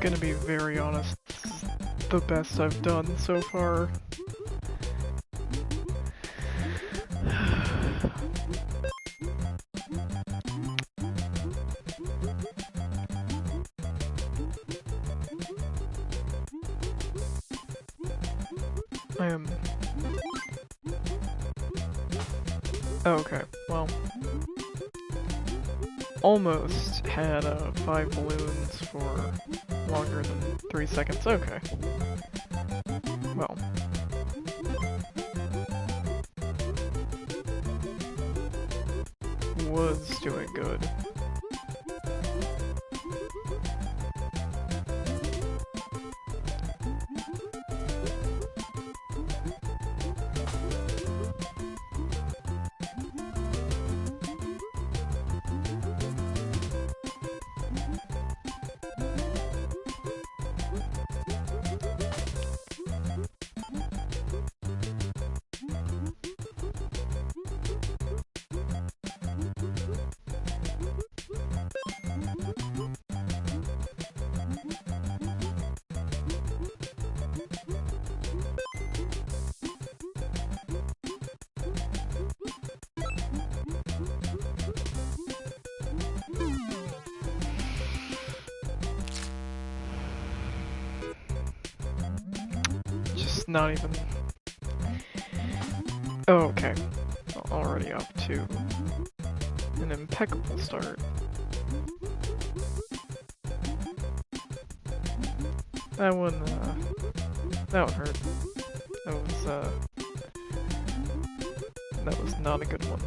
Gonna be very honest, this is the best I've done so far. I am... Okay, well... Almost had 5 balloons for longer than 3 seconds. Okay. Well. Was doing good. Not even... Oh, okay. Already off to an impeccable start. That one hurt. That was not a good one.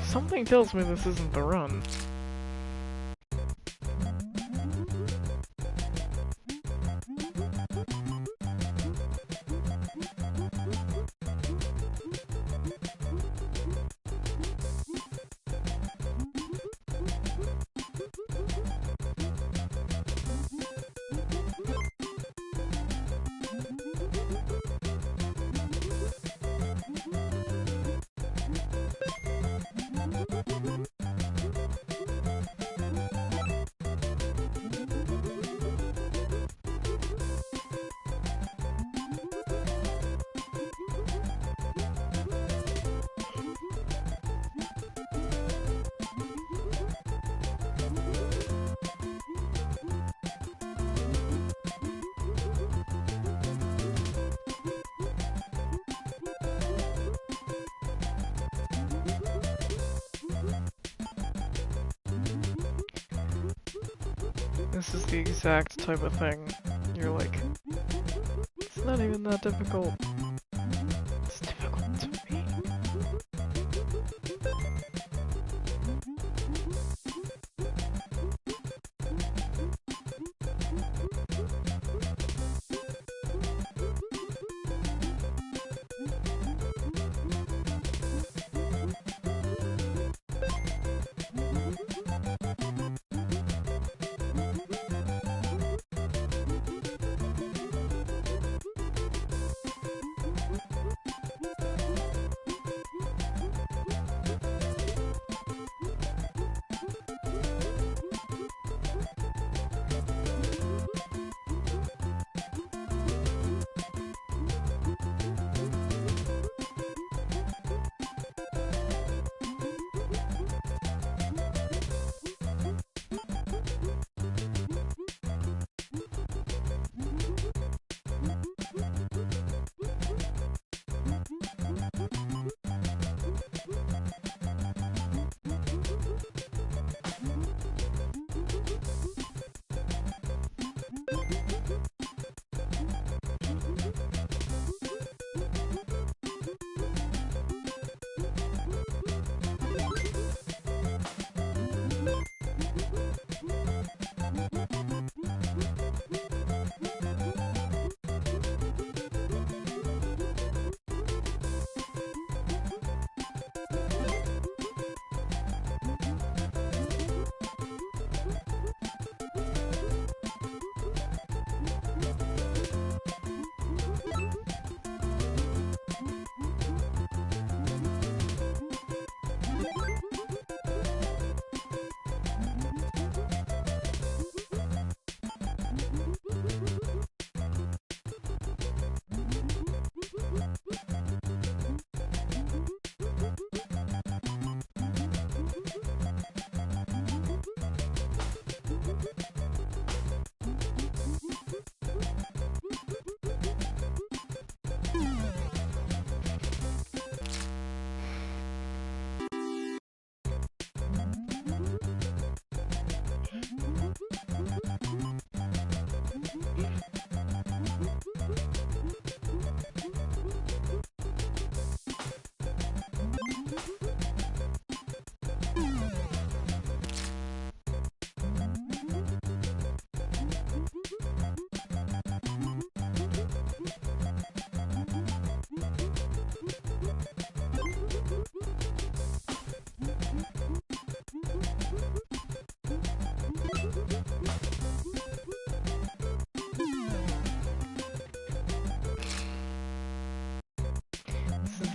Something tells me this isn't the run. This is the exact type of thing. You're like, it's not even that difficult. It's difficult to me.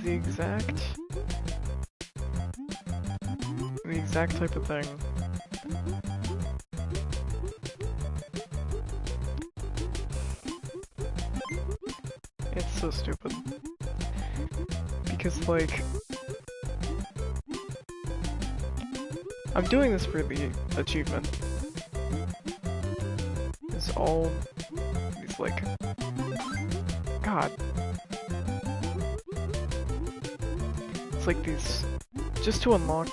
the exact type of thing. It's so stupid. Because, like, I'm doing this for the achievement. It's all these, like, God. It's like these, just to unlock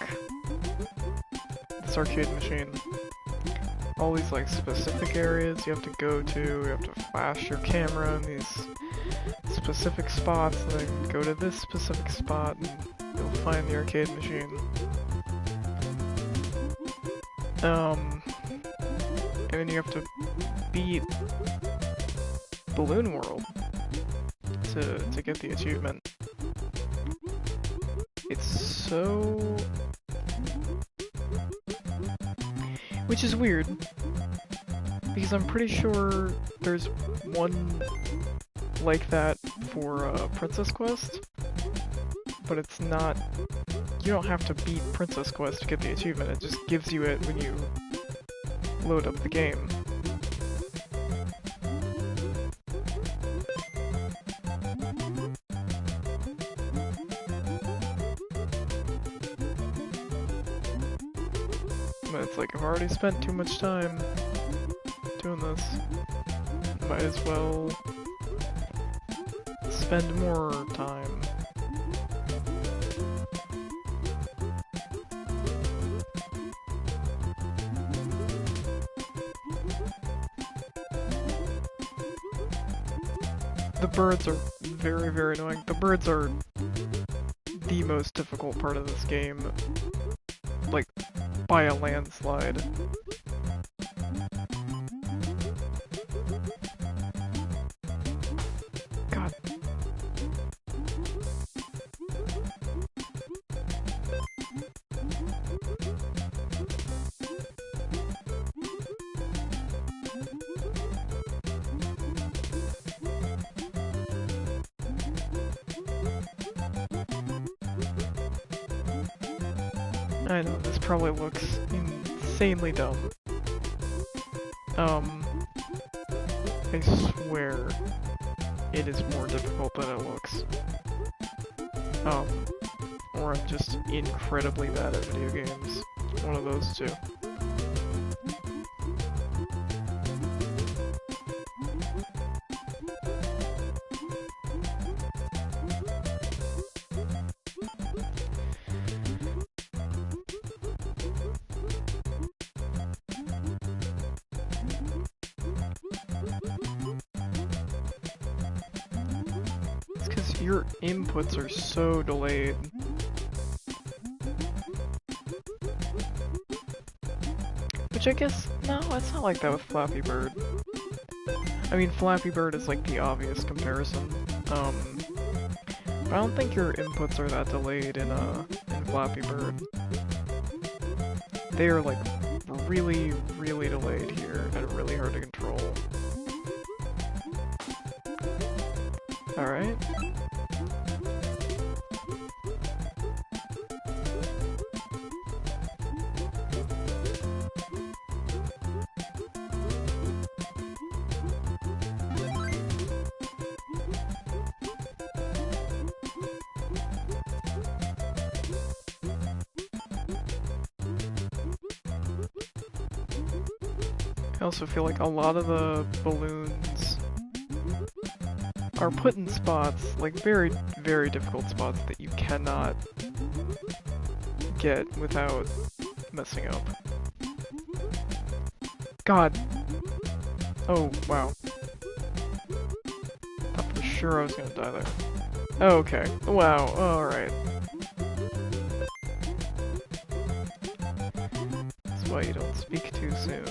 this arcade machine, all these, like, specific areas you have to go to, you have to flash your camera in these specific spots, and then go to this specific spot, and you'll find the arcade machine. And then you have to beat Balloon World to get the achievement. It's so... Which is weird, because I'm pretty sure there's one like that for Princess Quest, but it's not... You don't have to beat Princess Quest to get the achievement, it just gives you it when you load up the game. But it's like, I've already spent too much time doing this. Might as well spend more time. The birds are very, very annoying. The birds are the most difficult part of this game, like, by a landslide. God. I know, this probably looks insanely dumb. I swear it is more difficult than it looks. Or I'm just incredibly bad at video games. One of those two. Your inputs are so delayed. Which I guess, no, it's not like that with Flappy Bird. I mean, Flappy Bird is like the obvious comparison. But I don't think your inputs are that delayed in Flappy Bird. They are like really, really delayed here and really hard to control. Alright. I also feel like a lot of the balloons are put in spots, like very, very difficult spots that you cannot get without messing up. God. Oh, wow. Thought for sure I was gonna die there. Oh, okay. Wow, alright. That's why you don't speak too soon.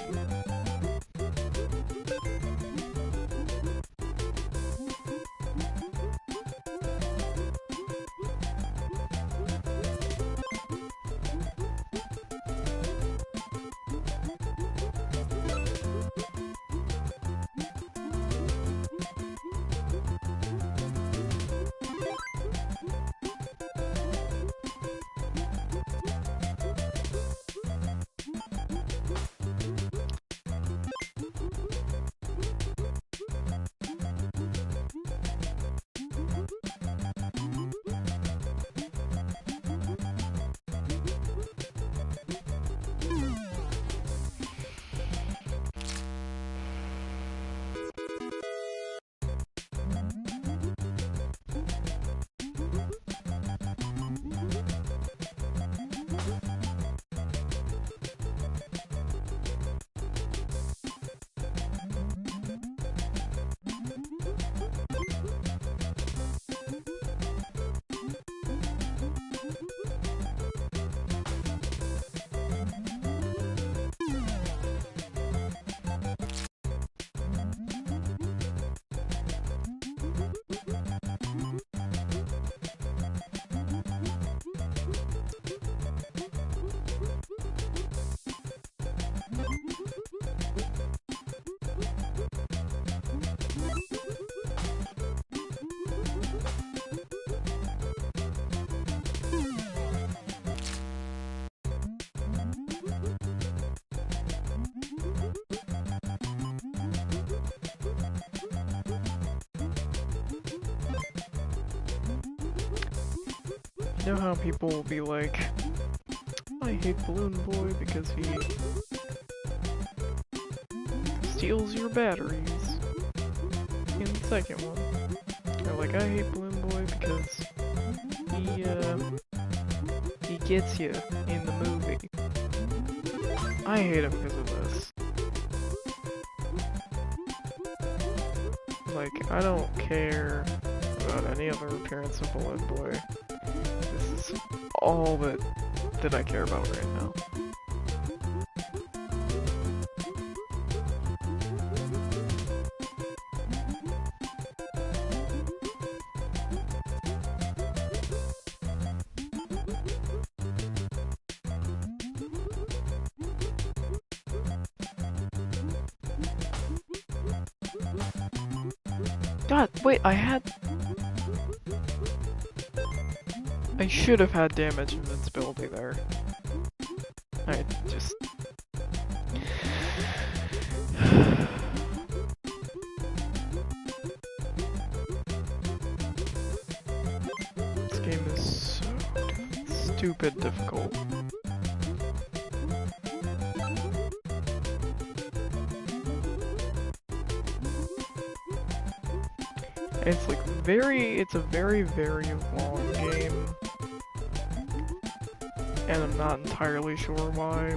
You know how people will be like, I hate Balloon Boy because he steals your batteries in the second one. Or like, I hate Balloon Boy because he gets you in the movie. I hate him because of this. Like, I don't care about any other appearance of Balloon Boy. This is all that I care about right now. God, wait, I should have had damage invincibility there. I just... This game is so stupid difficult. It's like it's a very, very long game. And I'm not entirely sure why.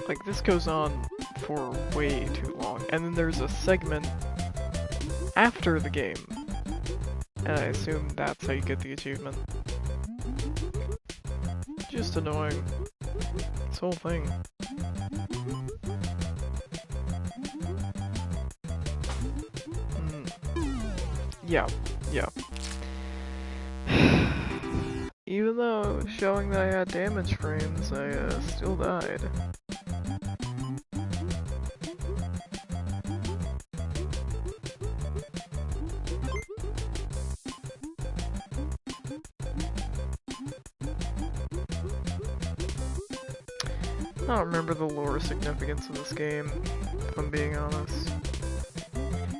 Like, this goes on for way too long. And then there's a segment after the game. And I assume that's how you get the achievement. Just annoying. This whole thing. Yeah. Even though showing that I had damage frames, I still died. I don't remember the lore significance of this game, if I'm being honest.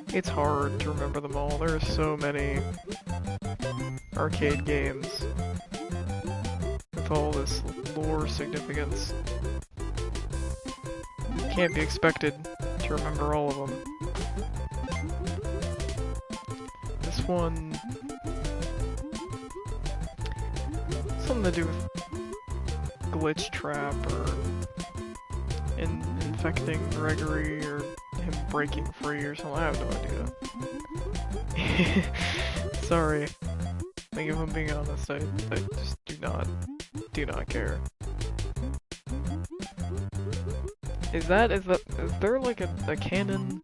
It's hard to remember them all. There are so many arcade games with all this lore significance. Can't be expected to remember all of them. This one... something to do with glitch trap or infecting Gregory or him breaking free or something. I have no idea. Sorry. Like, if I'm being honest, I just do not care. Is there like a canon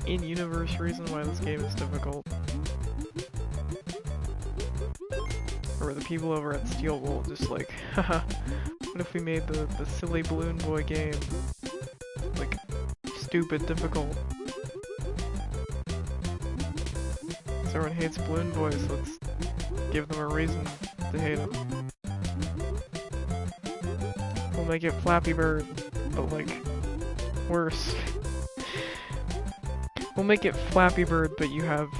in-universe reason why this game is difficult? Or are the people over at Steel Wool just like, haha, what if we made the silly Balloon Boy game, like, stupid difficult? So everyone hates Balloon Boys, let's give them a reason to hate them. We'll make it Flappy Bird, but like, worse. We'll make it Flappy Bird, but you have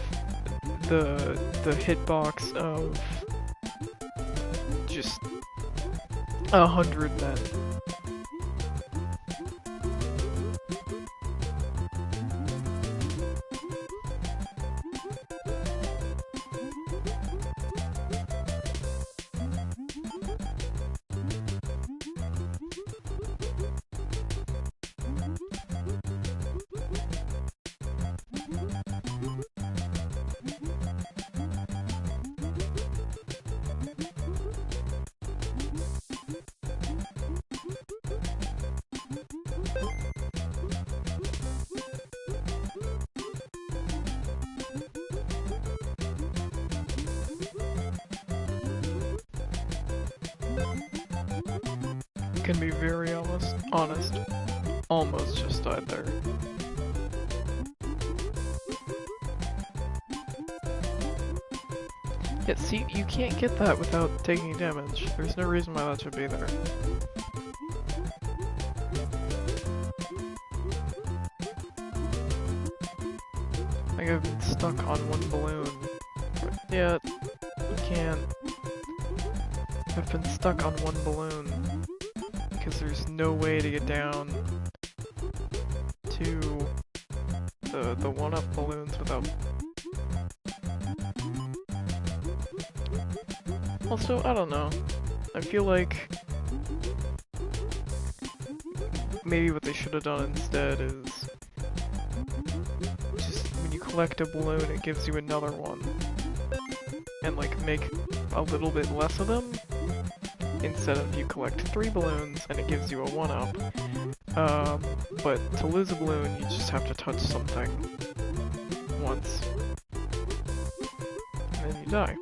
the hitbox of just 100 men. Can be very honest. Almost just died there. Yeah, see, you can't get that without taking damage. There's no reason why that should be there. Like, I've been stuck on one balloon. Yeah, you can't. I've been stuck on one balloon because there's no way to get down to the one-up balloons without... Also, I don't know. I feel like maybe what they should have done instead is just when you collect a balloon, it gives you another one. And like make a little bit less of them instead of you collect 3 balloons and it gives you a 1-up. But to lose a balloon, you just have to touch something once. And then you die.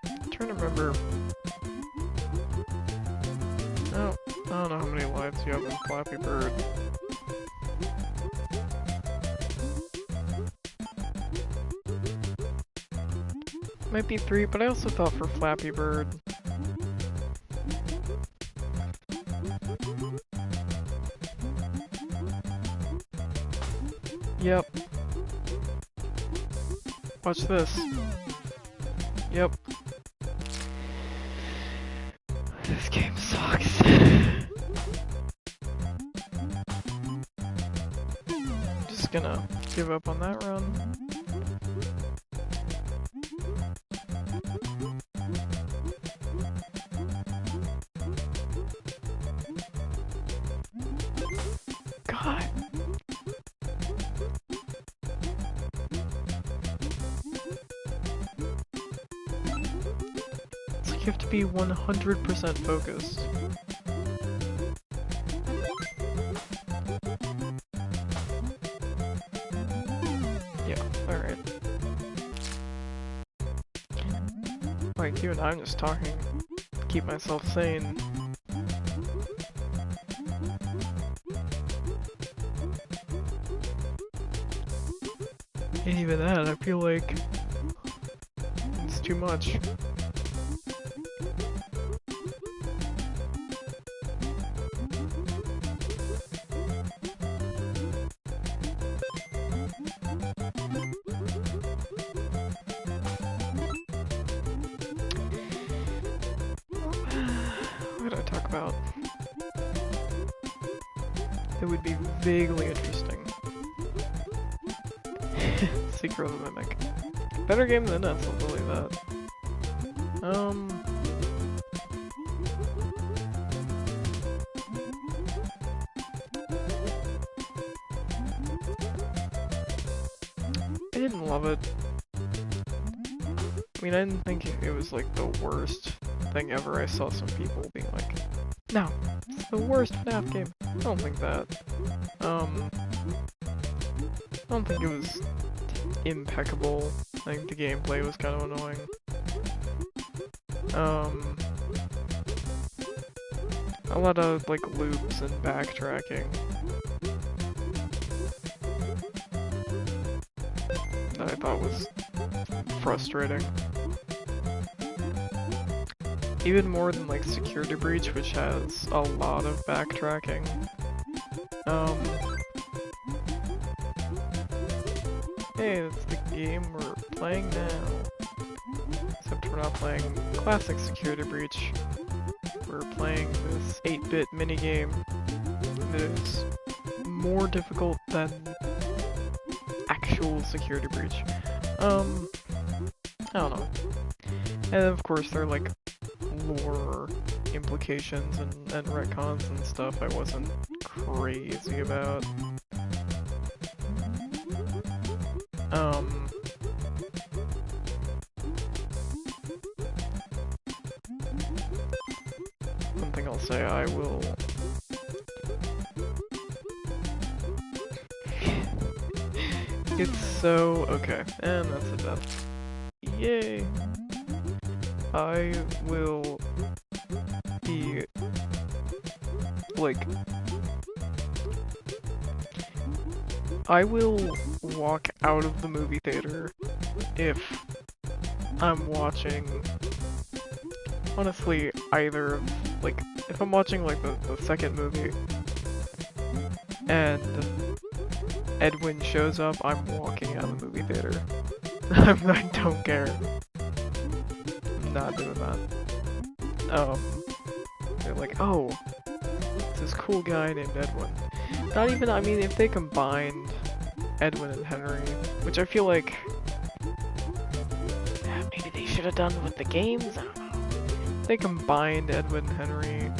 I'm trying to remember... Oh, I don't know how many lives you have in Flappy Bird. Might be 3, but I also thought for Flappy Bird... Yep. Watch this. Yep. This game sucks. Just gonna give up on that run. God. It's like you have to be 100% focused. Yeah, alright. Like you and I'm just talking to keep myself sane. And even that, I feel like it's too much. What did I talk about? It would be vaguely interesting. Secret of the Mimic. Better game than us, I'll believe that. I didn't love it. I mean, I didn't think it was like the worst thing ever. I saw some people being like, no, it's the worst FNAF game. I don't think that. I don't think it was impeccable. I think the gameplay was kind of annoying. A lot of like loops and backtracking that I thought was frustrating. Even more than like Security Breach, which has a lot of backtracking. Hey, that's the game we're playing now. Except we're not playing classic Security Breach. We're playing this 8-bit minigame that is more difficult than actual Security Breach. I don't know. And of course there are like lore implications and retcons and stuff I wasn't crazy about. One thing I'll say, I will... It's so... okay, and that's a death. Yay! I will be... like... I will walk out of the movie theater if I'm watching honestly, either of, like, if I'm watching, like, the second movie, and Edwin shows up, I'm walking out of the movie theater. I don't care. I'm not doing that. They're like, oh, it's this cool guy named Edwin. Not even, I mean, if they combined Edwin and Henry, which I feel like maybe they should have done with the games, I don't know. They combined Edwin and Henry,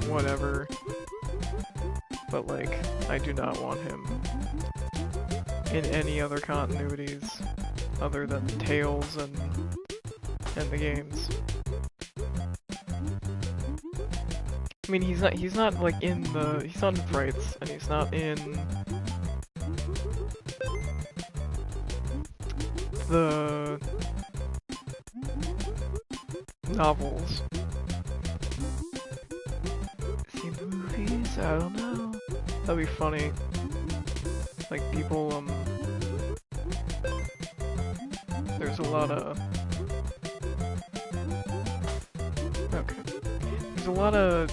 whatever. But like, I do not want him in any other continuities other than Tales and the games. I mean, he's not like he's not in Frights, and he's not in the novels. Seen the movies? I don't know. That'd be funny. Like, people, there's a lot of... Okay. There's a lot of,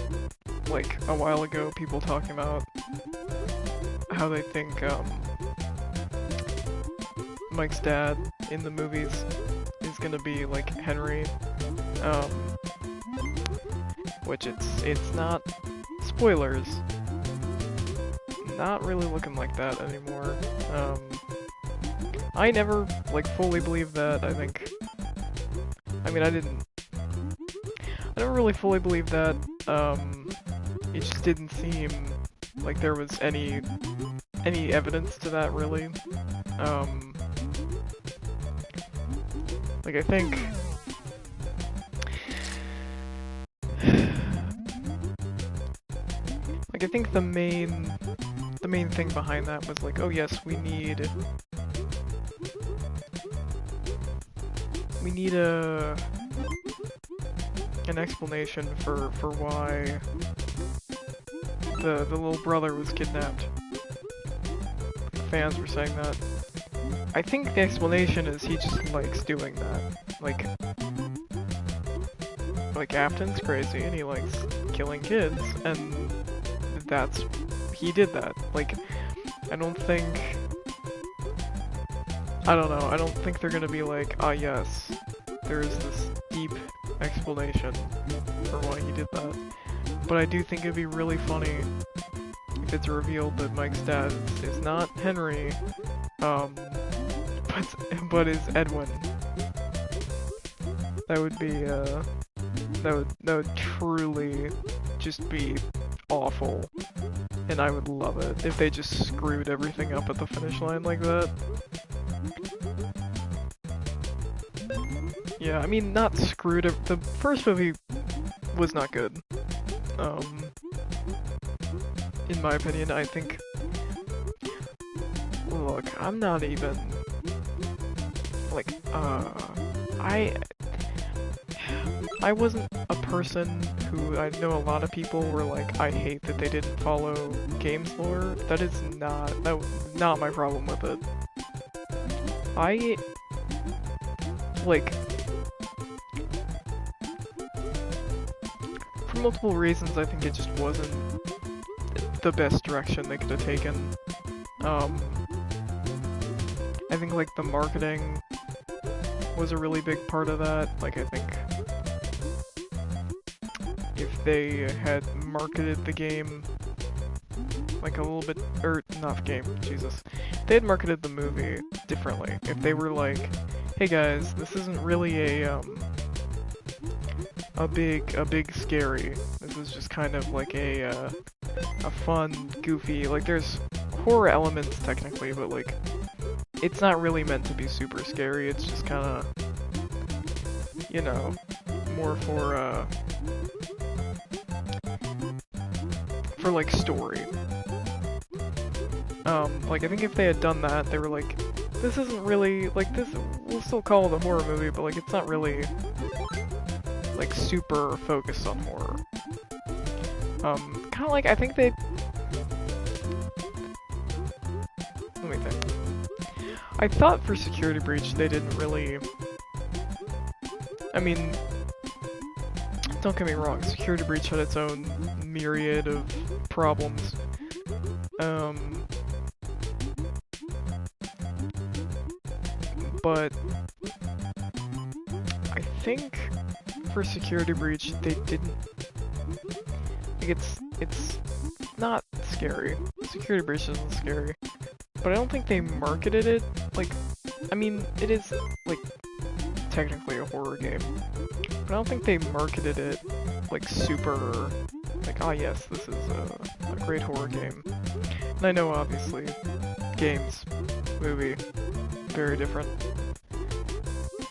like, a while ago, people talking about how they think, Mike's dad in the movies is gonna be, like, Henry. Which it's not... Spoilers. Not really looking like that anymore. I never, like, fully believed that, I think. I mean, I never really fully believed that, it just didn't seem like there was any evidence to that, really. Like, I think... Like, I think the main thing behind that was like, oh yes, we need an explanation for why the little brother was kidnapped. Fans were saying that. I think the explanation is he just likes doing that. Like Afton's crazy and he likes killing kids, and he did that. Like, I don't know, I don't think they're gonna be like, ah yes, there's this deep explanation for why he did that. But I do think it'd be really funny if it's revealed that Mike's dad is not Henry, but is Edwin. That would be, that would truly just be awful. And I would love it if they just screwed everything up at the finish line like that. Yeah, I mean, not screwed up. The first movie was not good. In my opinion, I think... Look, I'm not even... Like, I wasn't a person who... I know a lot of people were like, I hate that they didn't follow games lore. That was not my problem with it. Like... For multiple reasons, I think it just wasn't the best direction they could have taken. I think, like, the marketing was a really big part of that. Like, I think if they had marketed the game, like, a little bit, or, not the game, Jesus. If they had marketed the movie differently, if they were like, hey guys, this isn't really a big scary. This is just kind of like a fun, goofy, like, there's horror elements technically, but like, it's not really meant to be super scary. It's just kind of, you know, more for like story. Like, I think if they had done that, they were like, this isn't really, like, this, we'll still call it a horror movie, but like, it's not really like super focused on horror. Kind of like, I think they... Let me think. I thought for Security Breach they didn't really... I mean, don't get me wrong, Security Breach had its own myriad of problems. But I think for Security Breach, they didn't... Like, it's not scary. Security Breach isn't scary. But I don't think they marketed it, like... I mean, it is, like, technically a horror game. But I don't think they marketed it, like, super... Like, ah yes, this is a great horror game. And I know, obviously, games, movie, very different.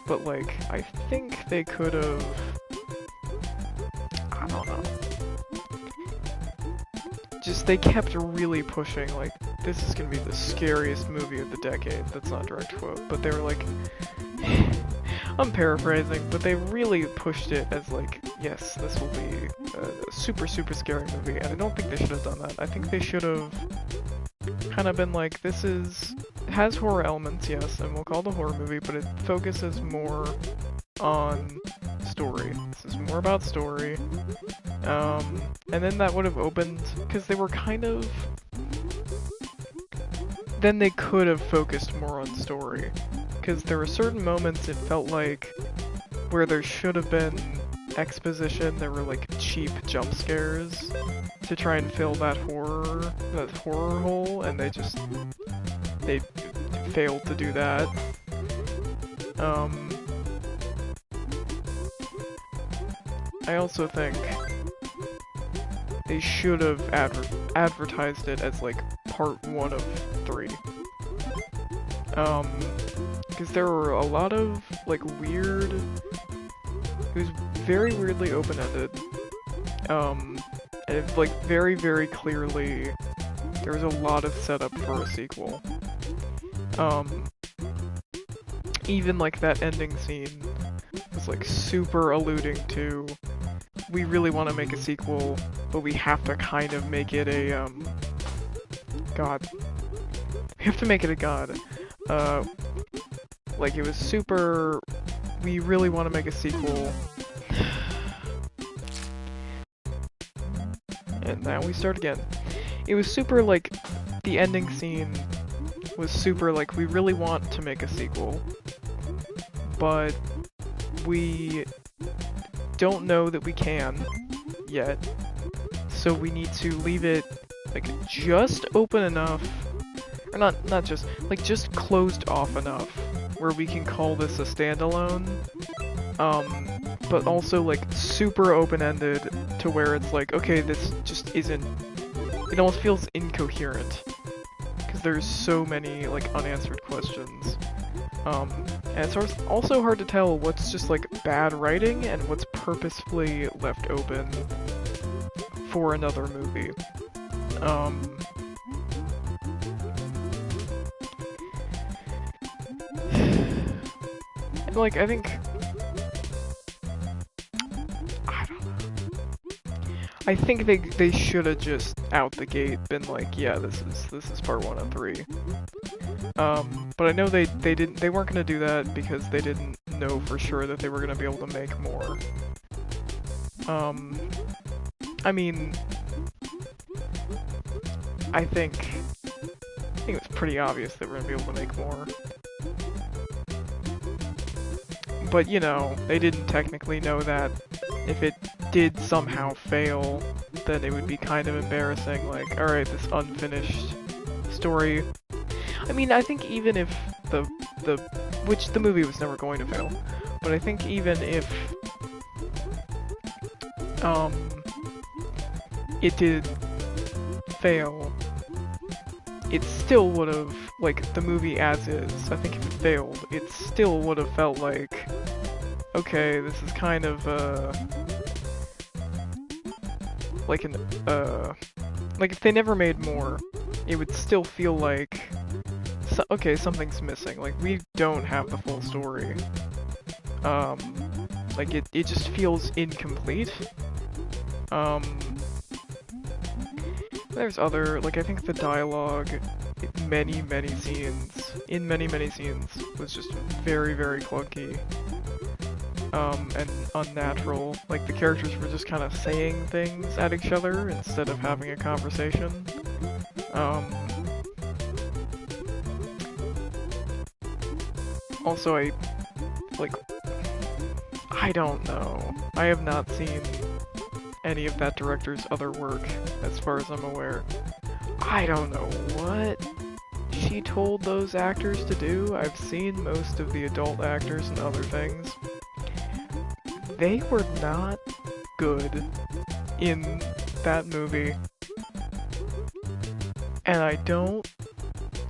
But, like, I think they could have... I don't know. Just, they kept really pushing, like, this is gonna be the scariest movie of the decade. That's not a direct quote, but they were like... I'm paraphrasing, but they really pushed it as like, yes, this will be a super, super scary movie, and I don't think they should have done that. I think they should have kind of been like, this is... It has horror elements, yes, and we'll call it a horror movie, but it focuses more on story. This is more about story. And then that would have opened, because they were kind of... Then they could have focused more on story. Because there were certain moments it felt like where there should have been exposition, there were like cheap jump scares to try and fill that horror hole, and they failed to do that. I also think they should have advertised it as like part 1 of 3. Because there were a lot of, like, weird... It was very weirdly open-ended. And it, like, very, very clearly... There was a lot of setup for a sequel. Even, like, that ending scene was, like, super alluding to... We really want to make a sequel, but we have to kind of make it a, God. We have to make it a god. Like, it was super... We really want to make a sequel. And now we start again. It was super, like... The ending scene was super, like, we really want to make a sequel. But... we... don't know that we can yet. So we need to leave it, like, just open enough... Or not just... Like, just closed off enough where we can call this a standalone, but also, like, super open-ended to where it's like, okay, this just isn't... It almost feels incoherent, because there's so many, like, unanswered questions. And it's also hard to tell what's just, like, bad writing and what's purposefully left open for another movie. Like, I think... I don't know. I think they should have just, out the gate, been like, yeah, this is part 1 of 3. But I know they weren't gonna do that because they didn't know for sure that they were gonna be able to make more. I mean... I think it was pretty obvious that we're gonna be able to make more. But, you know, they didn't technically know that if it did somehow fail, then it would be kind of embarrassing, like, alright, this unfinished story. I mean, I think even if which the movie was never going to fail, but I think even if, it did fail, it still would have, like, the movie as is, I think if it failed, it still would have felt like, okay, this is kind of, like like if they never made more, it would still feel like, okay, something's missing, like, we don't have the full story. Like, it just feels incomplete. There's other, like, I think the dialogue in many, many scenes was just very, very clunky. and unnatural. Like, the characters were just kind of saying things at each other instead of having a conversation. Also, I don't know. I have not seen any of that director's other work, as far as I'm aware. I don't know what she told those actors to do. I've seen most of the adult actors and other things. They were not good in that movie. And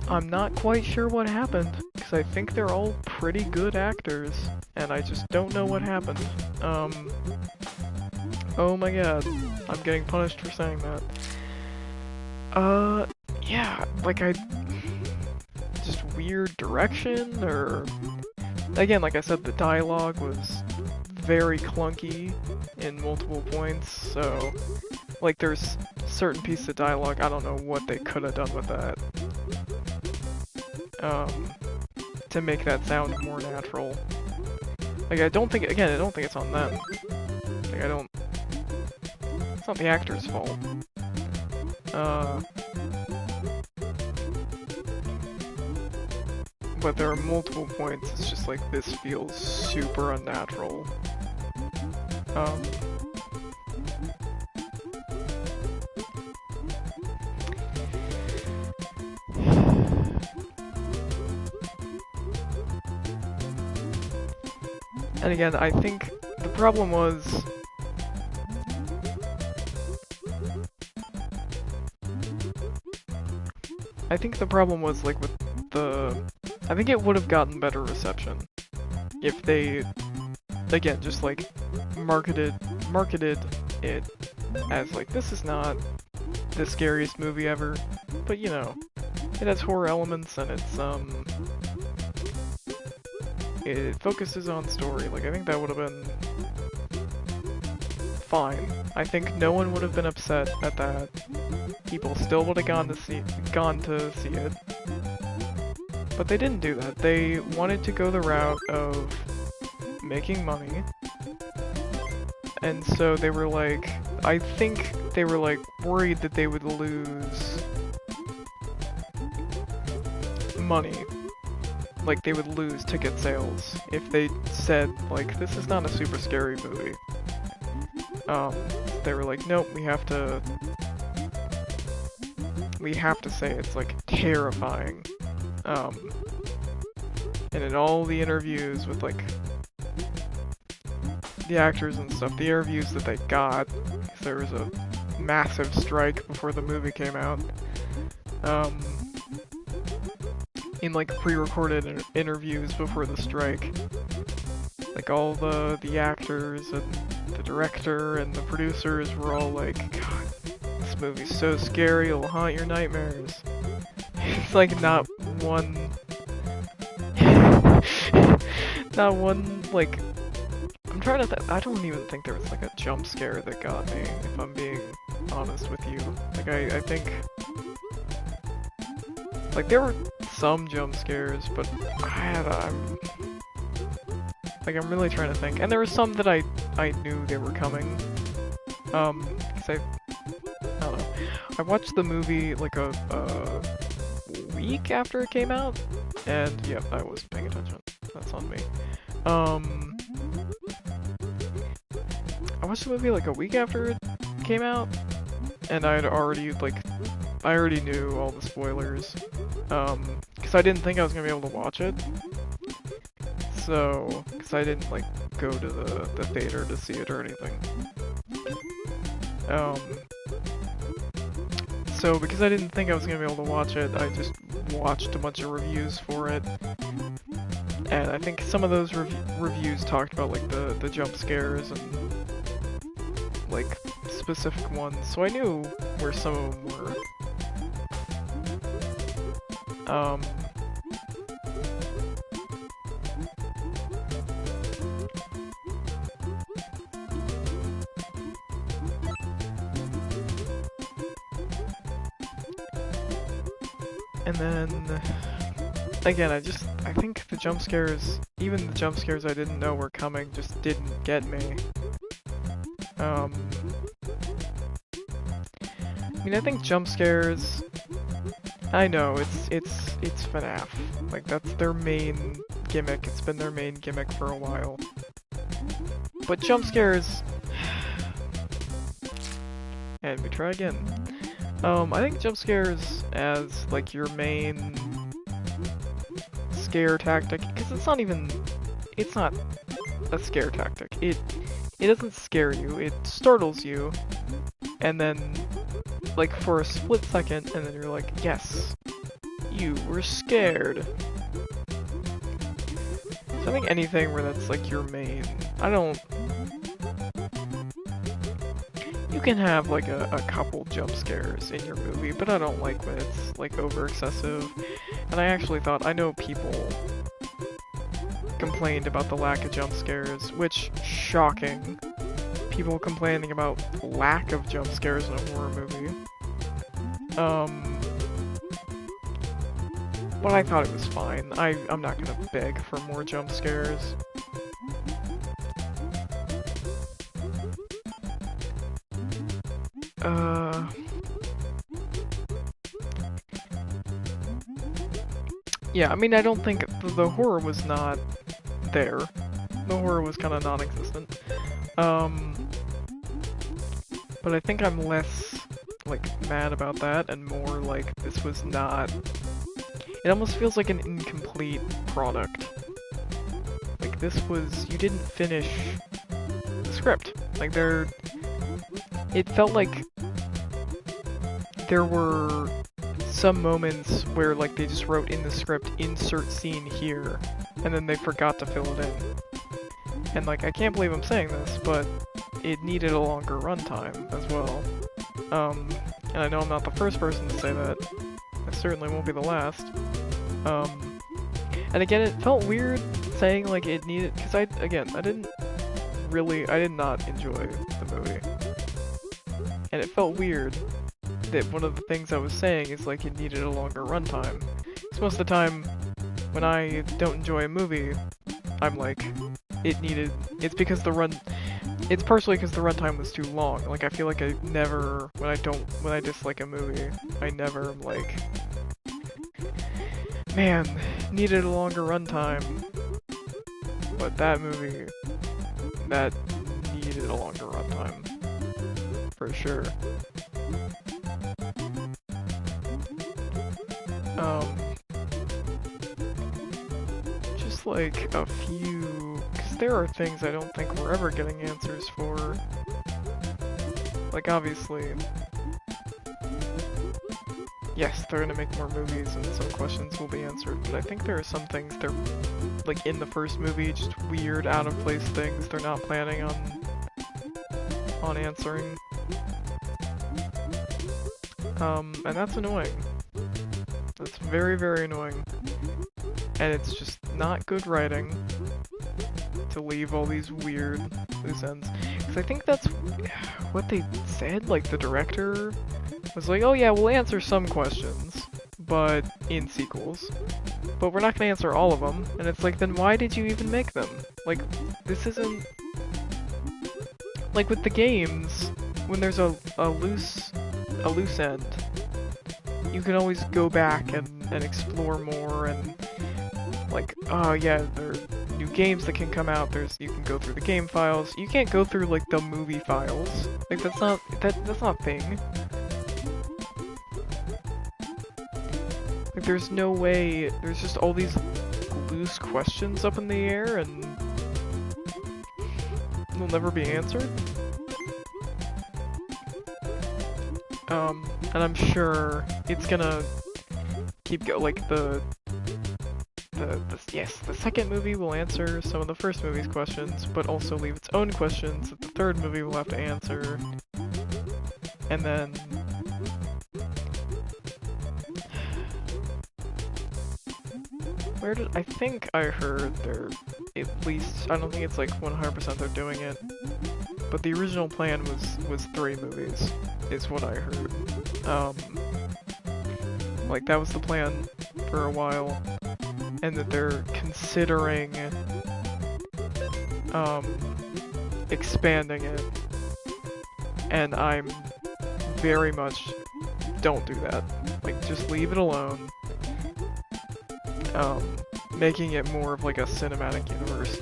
I'm not quite sure what happened, because I think they're all pretty good actors, and I just don't know what happened. Oh my god, I'm getting punished for saying that. Yeah, like just weird direction, or... Again, like I said, the dialogue was very clunky in multiple points, so... Like, there's certain pieces of dialogue, I don't know what they could have done with that. To make that sound more natural. Like, I don't think it's on them. Like, it's not the actor's fault. But there are multiple points, it's just like, this feels super unnatural. And again, I think the problem was... I think the problem was, like, with the... I think it would have gotten better reception if they, again, just, like, marketed it as, like, this is not the scariest movie ever, but, you know, it has horror elements and it focuses on story. Like, I think that would have been fine. I think no one would have been upset at that. People still would have gone to see it. But they didn't do that. They wanted to go the route of making money. And so they were like, I think they were like worried that they would lose money. Like, they would lose ticket sales if they said, like, this is not a super scary movie. They were like, nope, we have to say it's, like, terrifying. And in all the interviews with, like, the actors and stuff, the interviews that they got, because there was a massive strike before the movie came out, in, like, pre-recorded interviews before the strike, like, all the actors and the director and the producers were all like, God, this movie's so scary, it'll haunt your nightmares. It's like not one, like, I'm trying to I don't even think there was, like, a jump scare that got me, if I'm being honest with you. Like, I think, like, there were some jump scares, but I'm really trying to think. And there were some that I knew they were coming. Cause I don't know. I watched the movie, like, a week after it came out, and yep, I wasn't paying attention. That's on me. I watched the movie, like, a week after it came out, and I already knew all the spoilers. Because I didn't think I was gonna be able to watch it. So, because I didn't, like, go to the theater to see it or anything. So, because I didn't think I was gonna be able to watch it, I just watched a bunch of reviews for it. And I think some of those reviews talked about, like, the jump scares and, like, specific ones, so I knew where some of them were. And then again, I think the jump scares, even the jump scares I didn't know were coming, just didn't get me. I mean, I think jump scares, I know, it's FNAF. Like, that's their main gimmick. It's been their main gimmick for a while. But jump scares... And we try again. I think jump scares as, like, your main scare tactic, because it's not a scare tactic. It doesn't scare you, it startles you, and then, like, for a split second, and then you're like, yes, you were scared. So I think anything where that's, like, your main, you can have, like, a couple jump scares in your movie, but I don't like when it's, like, over excessive. And I actually thought, I know people complained about the lack of jump scares, which, shocking. People complaining about lack of jump scares in a horror movie. But I thought it was fine. I'm not gonna beg for more jump scares. Yeah, I mean, I don't think the horror was not there. The horror was kind of non-existent. But I think I'm less, like, mad about that, and more like, this was not... It almost feels like an incomplete product. Like, this was... You didn't finish the script. Like, it felt like there were some moments where, like, they just wrote in the script, insert scene here, and then they forgot to fill it in. And, like, I can't believe I'm saying this, but it needed a longer runtime as well. And I know I'm not the first person to say that. I certainly won't be the last. And again, it felt weird saying, like, it needed, because I did not enjoy the movie. And it felt weird that one of the things I was saying is, like, it needed a longer runtime. Because most of the time, when I don't enjoy a movie, I'm like, it's partially because the runtime was too long. Like, I feel like I never, when I dislike a movie, I never am like, man, needed a longer runtime. But that movie, that needed a longer runtime. For sure. Just like a few, because there are things I don't think we're ever getting answers for. Like, obviously, yes, they're gonna make more movies and some questions will be answered, but I think there are some things they're, like, in the first movie, just weird, out of place things they're not planning on answering. And that's annoying. That's very, very annoying. And it's just not good writing to leave all these weird loose ends. Because I think that's what they said, like, the director was like, oh yeah, we'll answer some questions, but in sequels. But we're not gonna answer all of them. And it's like, then why did you even make them? Like, this isn't... Like, with the games, when there's a loose end, you can always go back and explore more, and, like, oh yeah, there are new games that can come out, you can go through the game files. You can't go through, like, the movie files. Like, that's not a thing. Like, there's no way, there's just all these loose questions up in the air, and they'll never be answered. And I'm sure it's gonna keep like the second movie will answer some of the first movie's questions, but also leave its own questions that the third movie will have to answer. And then I think I heard they're, at least, I don't think it's like 100% they're doing it, but the original plan was 3 movies, is what I heard. Like, that was the plan for a while, and that they're considering expanding it, and I'm very much don't do that. Like, just leave it alone. Making it more of like a cinematic universe.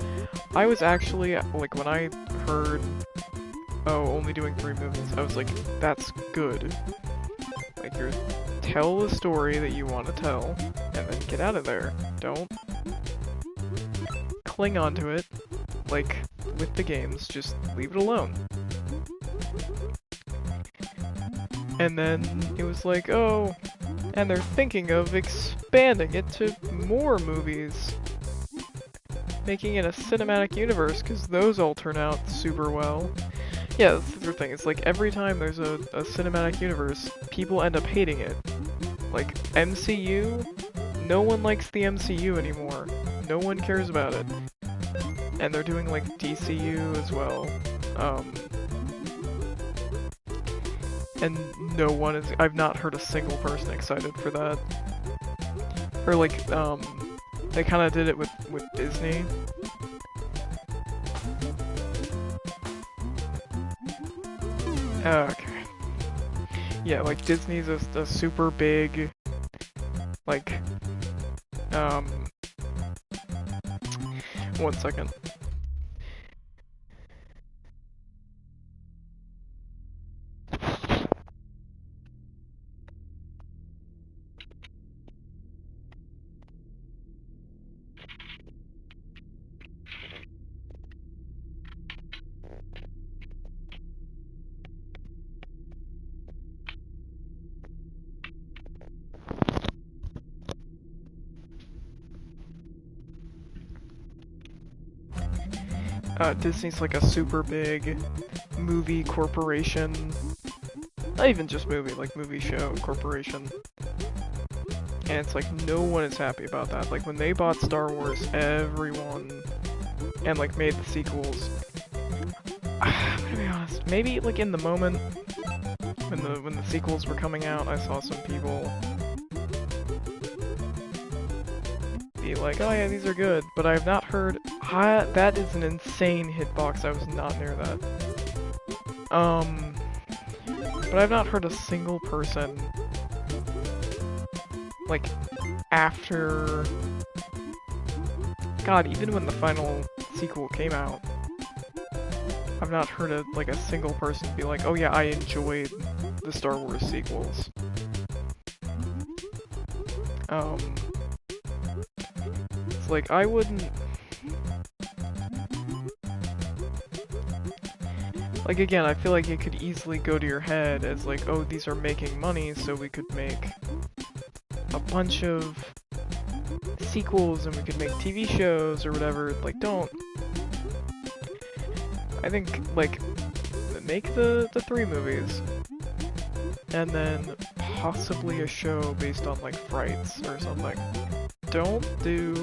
I was actually, like, when I heard, oh, only doing 3 movies, I was like, that's good. Like, tell the story that you want to tell, and then get out of there. Don't cling on to it, like with the games, just leave it alone. And then it was like, oh, and they're thinking of expanding it to more movies. Making it a cinematic universe, because those all turn out super well. Yeah, that's the other thing. It's like every time there's a cinematic universe, people end up hating it. Like, MCU, no one likes the MCU anymore. No one cares about it. And they're doing, like, DCU as well. And no one is— I've not heard a single person excited for that. Or, like, they kind of did it with Disney. Okay. Yeah, like, Disney's a super big, like, one second. Disney's like a super big movie corporation. Not even just movie, like movie show corporation. And it's like no one is happy about that. Like when they bought Star Wars, everyone, and like made the sequels. I'm gonna be honest, maybe like in the moment when the sequels were coming out, I saw some people be like, oh yeah, these are good, but I have not heard— that is an insane hitbox, I was not near that. But I've not heard a single person, like, after— God, even when the final sequel came out, I've not heard a single person be like, oh yeah, I enjoyed the Star Wars sequels. It's like, I wouldn't— like, again, I feel like it could easily go to your head as like, oh, these are making money, so we could make a bunch of sequels and we could make TV shows or whatever. Like, don't. I think, like, make the 3 movies, and then possibly a show based on, like, Frights or something. Don't do,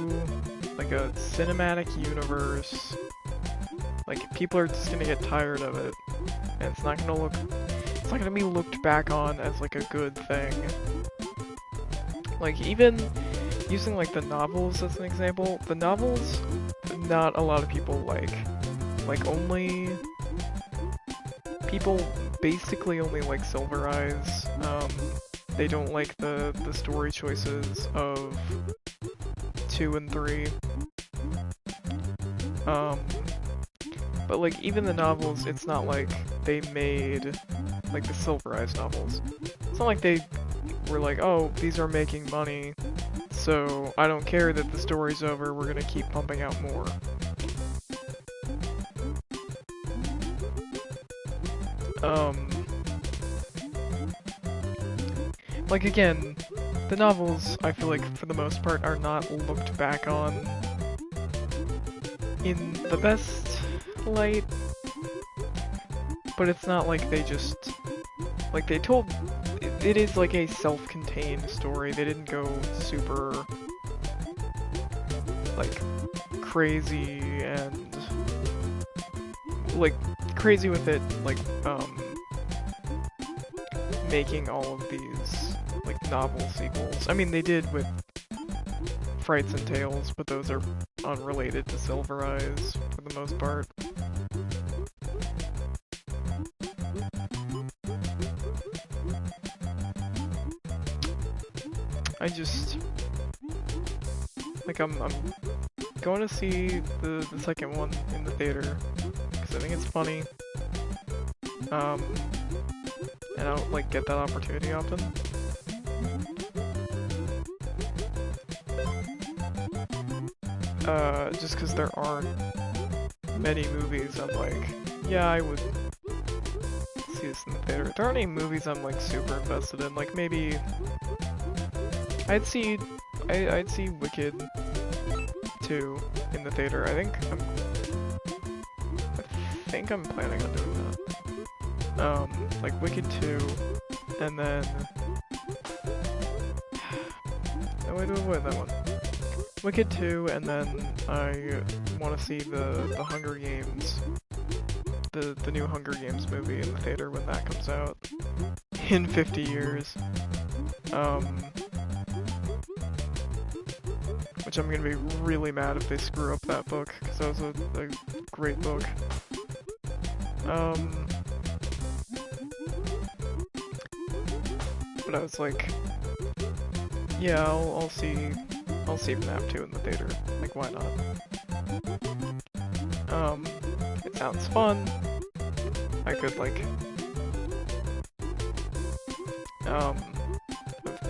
like, a cinematic universe. Like, people are just gonna get tired of it, and it's not gonna be looked back on as, like, a good thing. Like, even using, like, the novels as an example, the novels, not a lot of people like. Like, only— people basically only like Silver Eyes. They don't like the story choices of 2 and 3. But like, even the novels, it's not like they made, like, the Silver Eyes novels. It's not like they were like, oh, these are making money, so I don't care that the story's over, we're gonna keep pumping out more. Like, again, the novels, I feel like, for the most part, are not looked back on in the best light, but it's not like they just— like, they told— it is like a self-contained story. They didn't go super, like, crazy and, like, crazy with it, like, making all of these, like, novel sequels. I mean, they did with Frights and Tales, but those are unrelated to Silver Eyes for the most part. I just... like, I'm going to see the second one in the theater, because I think it's funny. And I don't, like, get that opportunity often. Just because there aren't many movies I'm like, yeah, I would see this in the theater. There aren't any movies I'm, like, super invested in. Like, maybe... I'd see Wicked 2 in the theater. I think I'm planning on doing that. Like Wicked 2, and then... No, wait, that one. Wicked 2, and then I want to see the Hunger Games, the new Hunger Games movie in the theater when that comes out in 50 years. Which I'm gonna be really mad if they screw up that book, because that was a great book. But I was like, yeah, I'll see FNAF 2 in the theater. Like, why not? It sounds fun. I could, like,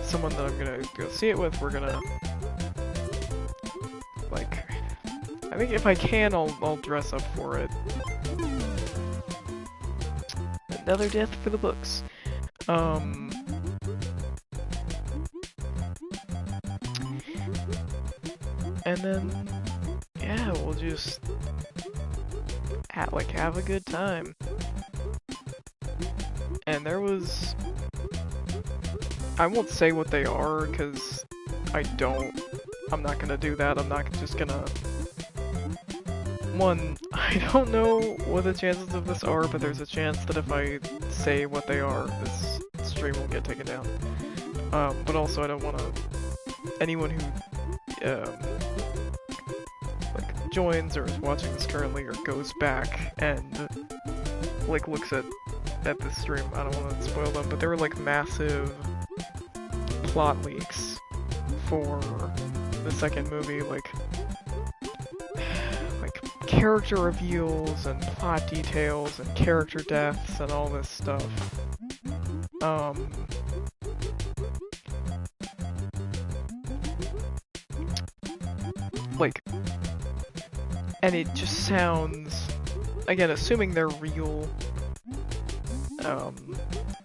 someone that I'm gonna go see it with, we're gonna, like, I think if I can, I'll dress up for it. Another death for the books. And then, yeah, we'll just have a good time. And there was... I won't say what they are, because I'm not gonna do that. I'm not just gonna... One, I don't know what the chances of this are, but there's a chance that if I say what they are, this stream will get taken down. But also I don't want to... Anyone who, like, joins or is watching this currently or goes back and, like, looks at this stream, I don't want to spoil them, but there were, like, massive plot leaks for the second movie, like character reveals and plot details and character deaths and all this stuff. Like, and it just sounds, again, assuming they're real,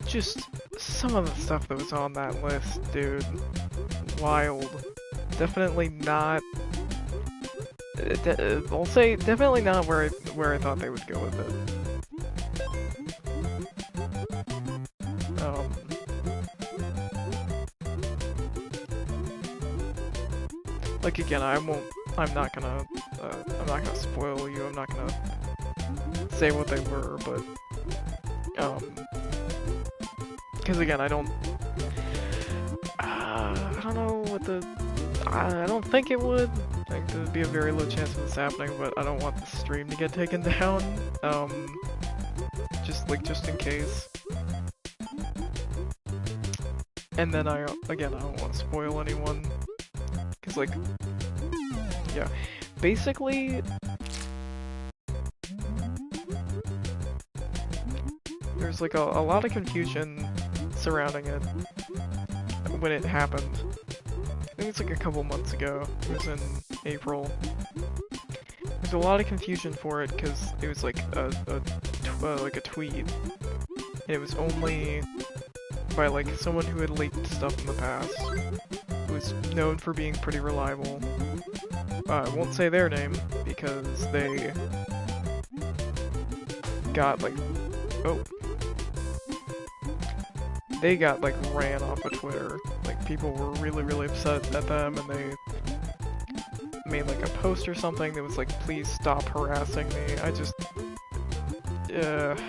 just some of the stuff that was on that list, dude, wild. Definitely not, I'll say, definitely not where I thought they would go with it. Like, again, I'm not gonna spoil you, I'm not gonna say what they were, but, because again, I don't know what I don't think it would. I think there'd be a very low chance of this happening, but I don't want the stream to get taken down, just in case. And then again, I don't want to spoil anyone, because, like, yeah, basically, there's, like, a lot of confusion surrounding it when it happened. I think it's, like, a couple months ago. It was in April. There's a lot of confusion for it, because it was, like, a tweet. And it was only by, like, someone who had leaked stuff in the past, who was known for being pretty reliable. I won't say their name, because they got, like, they got, like, ran off of Twitter. Like, people were really, really upset at them, and they made, like, a post or something that was like, please stop harassing me. I just... and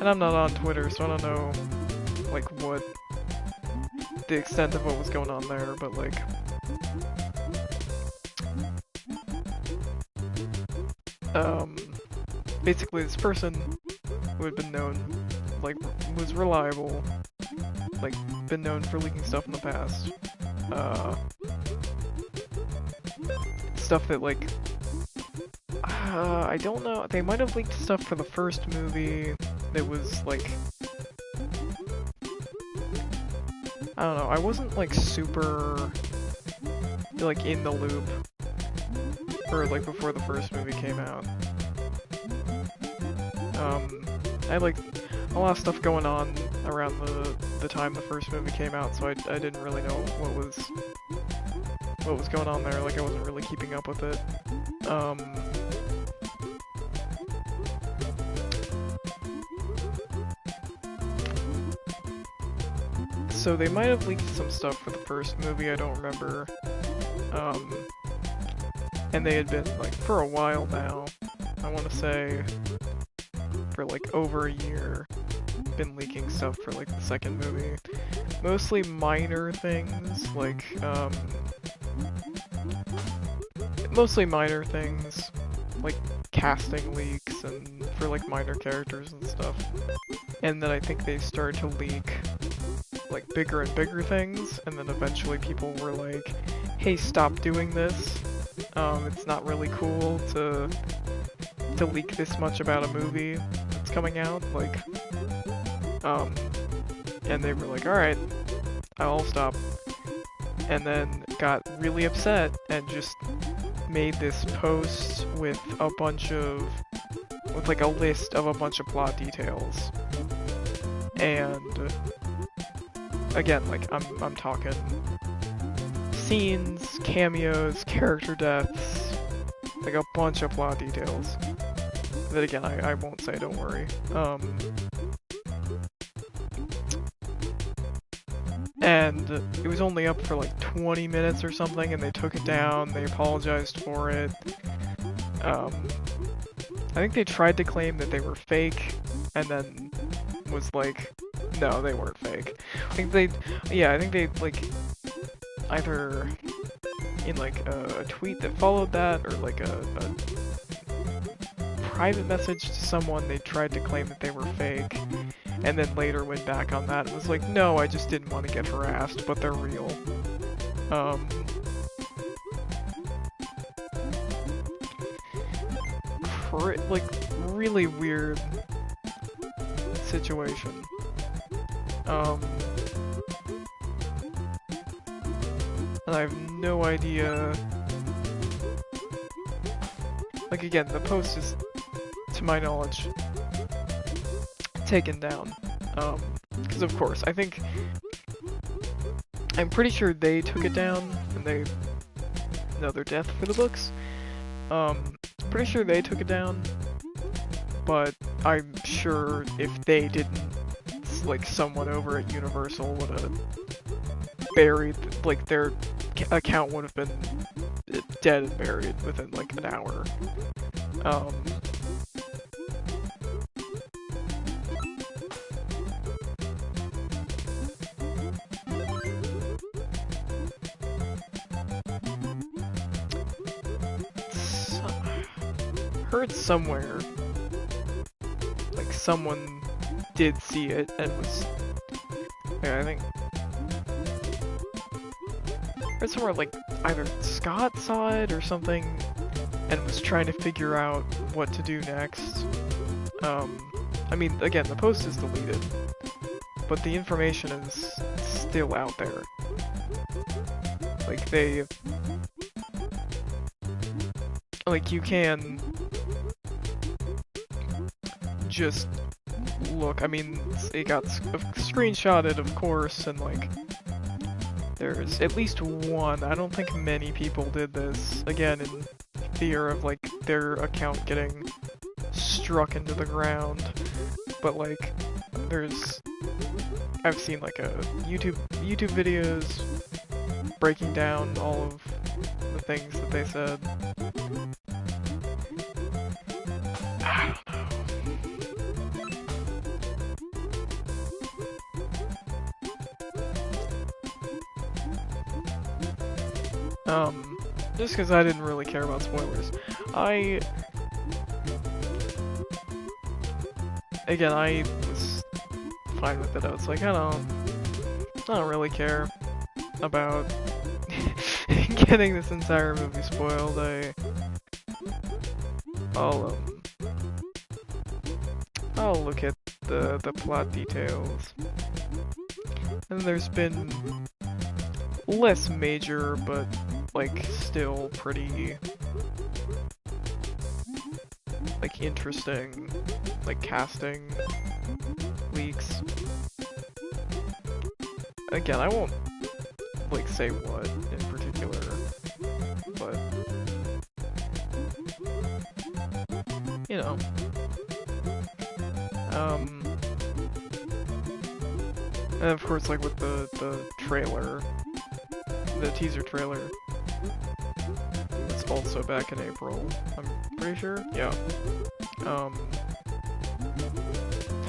I'm not on Twitter, so I don't know, like, what the extent of what was going on there, but, like, basically this person who had been known, like, was reliable, like, been known for leaking stuff in the past. Stuff that, like, I don't know, they might have leaked stuff for the first movie that was, like, I don't know, I wasn't, like, super, like, in the loop, or, like, before the first movie came out. I had, like, a lot of stuff going on around the time the first movie came out, so I didn't really know what was going on there, like, I wasn't really keeping up with it. So they might have leaked some stuff for the first movie, I don't remember. And they had been, like, for a while now, I want to say, for, like, over a year, been leaking stuff for, like, the second movie. Mostly minor things, like, mostly minor things, like casting leaks and for, like, minor characters and stuff. And then I think they started to leak, like, bigger and bigger things, and then eventually people were like, hey, stop doing this. It's not really cool to leak this much about a movie that's coming out, like, and they were like, alright, I'll stop. And then got really upset and just made this post with a bunch of, with like a list of a bunch of plot details. And again, like, I'm talking scenes, cameos, character deaths, like a bunch of plot details. That again, I won't say, don't worry. And it was only up for like 20 minutes or something, and they took it down, they apologized for it. I think they tried to claim that they were fake, and then was like, no, they weren't fake. I think they like, either in like a tweet that followed that, or like a private message to someone, they tried to claim that they were fake, and then later went back on that and was like, no, I just didn't want to get harassed, but they're real. Like, really weird situation. And I have no idea. Like, again, the post is, to my knowledge, taken down. Because of course, I'm pretty sure they took it down, and they know their death for the books. Pretty sure they took it down, but I'm sure if they didn't, like, someone over at Universal would have buried, like, their account would have been dead and buried within, like, an hour. Heard somewhere, like, someone did see it and was, yeah, I think, heard somewhere, like, either Scott saw it or something and was trying to figure out what to do next. I mean, again, the post is deleted, but the information is still out there. Like, like, you can just look, I mean, it got screenshotted, of course, and, like, there's at least one, I don't think many people did this, again, in fear of, like, their account getting struck into the ground, but, like, I've seen, like, YouTube videos breaking down all of the things that they said. I don't know. Just because I didn't really care about spoilers. again, I was fine with it. I was like, I don't really care about getting this entire movie spoiled. I'll look at the plot details. And there's been less major, but like still pretty like interesting like casting leaks. Again, I won't like say what in particular, but you know. And of course, like with the trailer, the teaser trailer, it's also back in April, I'm pretty sure. Yeah.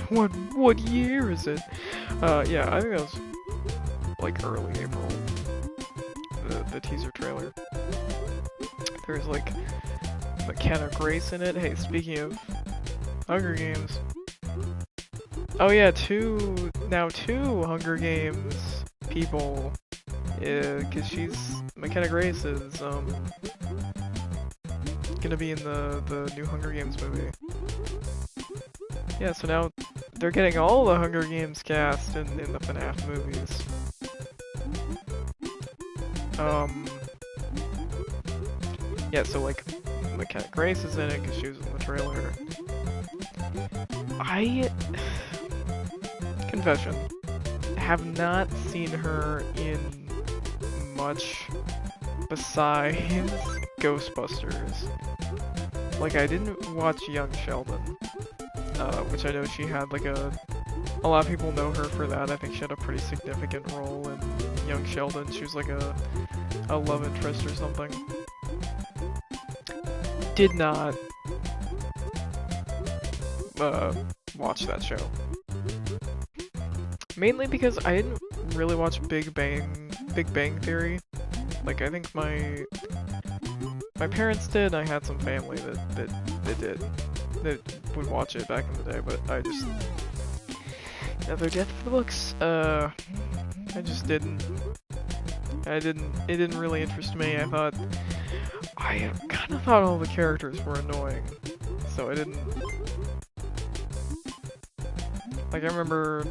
What year is it? Yeah, I think that was like early April. The teaser trailer. There's like McKenna Grace in it. Hey, speaking of Hunger Games. Oh yeah, two Hunger Games people. Yeah, cause McKenna Grace is gonna be in the new Hunger Games movie. Yeah, so now they're getting all the Hunger Games cast in the FNAF movies. Yeah, so like McKenna Grace is in it because she was in the trailer. Confession, have not seen her in much besides Ghostbusters. Like, I didn't watch Young Sheldon, which I know she had like a lot of people know her for that. I think she had a pretty significant role in Young Sheldon. She was like a love interest or something. Did not watch that show. Mainly because I didn't really watch Big Bang Theory. Like, I think my parents did. I had some family that would watch it back in the day, but I just another death for looks. I just didn't. It didn't really interest me. I kind of thought all the characters were annoying, so I didn't. Like, I remember,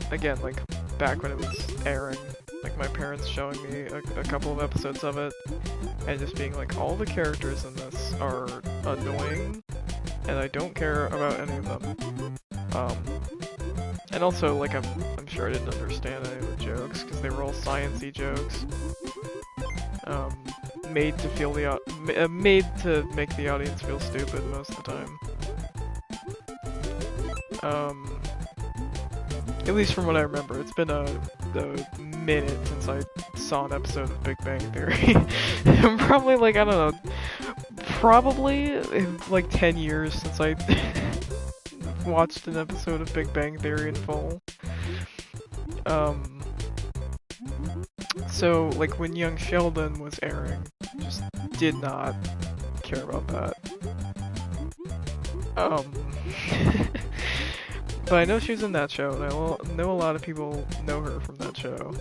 again, like, back when it was airing, like, my parents showing me a couple of episodes of it, and just being like, all the characters in this are annoying, and I don't care about any of them. And also, like, I'm sure I didn't understand any of the jokes, because they were all science-y jokes. Made to make the audience feel stupid most of the time. At least from what I remember. It's been a minute since I saw an episode of Big Bang Theory. Probably, like, I don't know, probably like 10 years since I watched an episode of Big Bang Theory in full. So, like, when Young Sheldon was airing, just did not care about that. But I know she was in that show, and I know a lot of people know her from that show.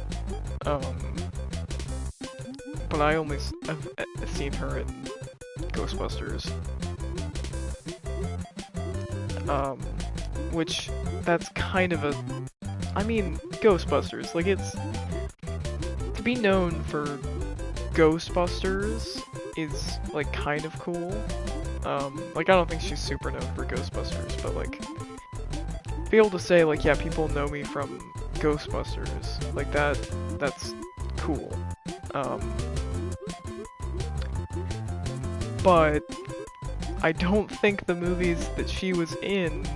But I only have seen her in Ghostbusters. Which, that's kind of I mean, Ghostbusters, like, it's... To be known for Ghostbusters is, like, kind of cool. Like, I don't think she's super known for Ghostbusters, but, like... Be able to say, like, yeah, people know me from Ghostbusters, like, that's cool. But I don't think the movies that she was in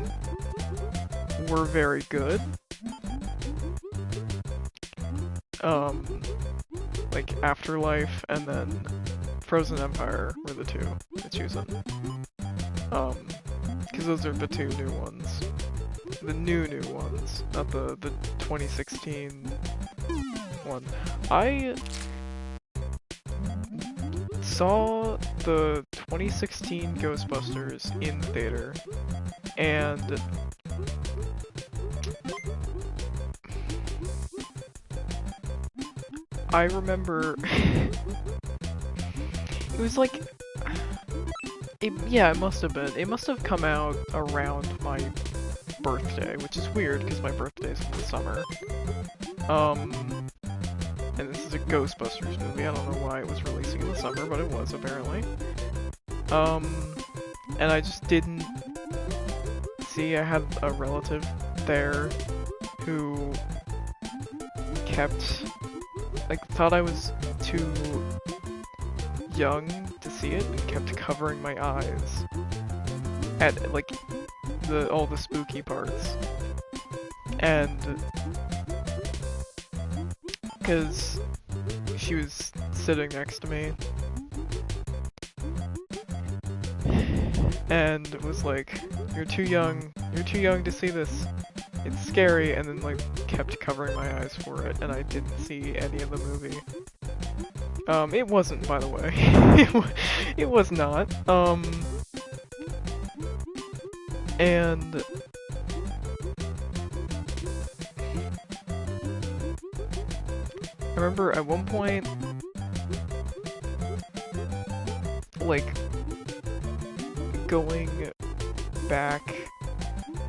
were very good. Like, Afterlife and then Frozen Empire were the two that she was in. Because those are the two new ones. The new ones, not the 2016 one. I saw the 2016 Ghostbusters in the theater, and I remember it was like, yeah, it must have been. It must have come out around my birthday, which is weird because my birthday's in the summer. And this is a Ghostbusters movie. I don't know why it was releasing in the summer, but it was apparently. And I just didn't see. I had a relative there who kept, like, thought I was too young to see it and kept covering my eyes at, like, all the spooky parts. And because she was sitting next to me and was like, you're too young to see this, it's scary, and then like kept covering my eyes for it, and I didn't see any of the movie. It wasn't, by the way. It was not. And I remember at one point, like, going back,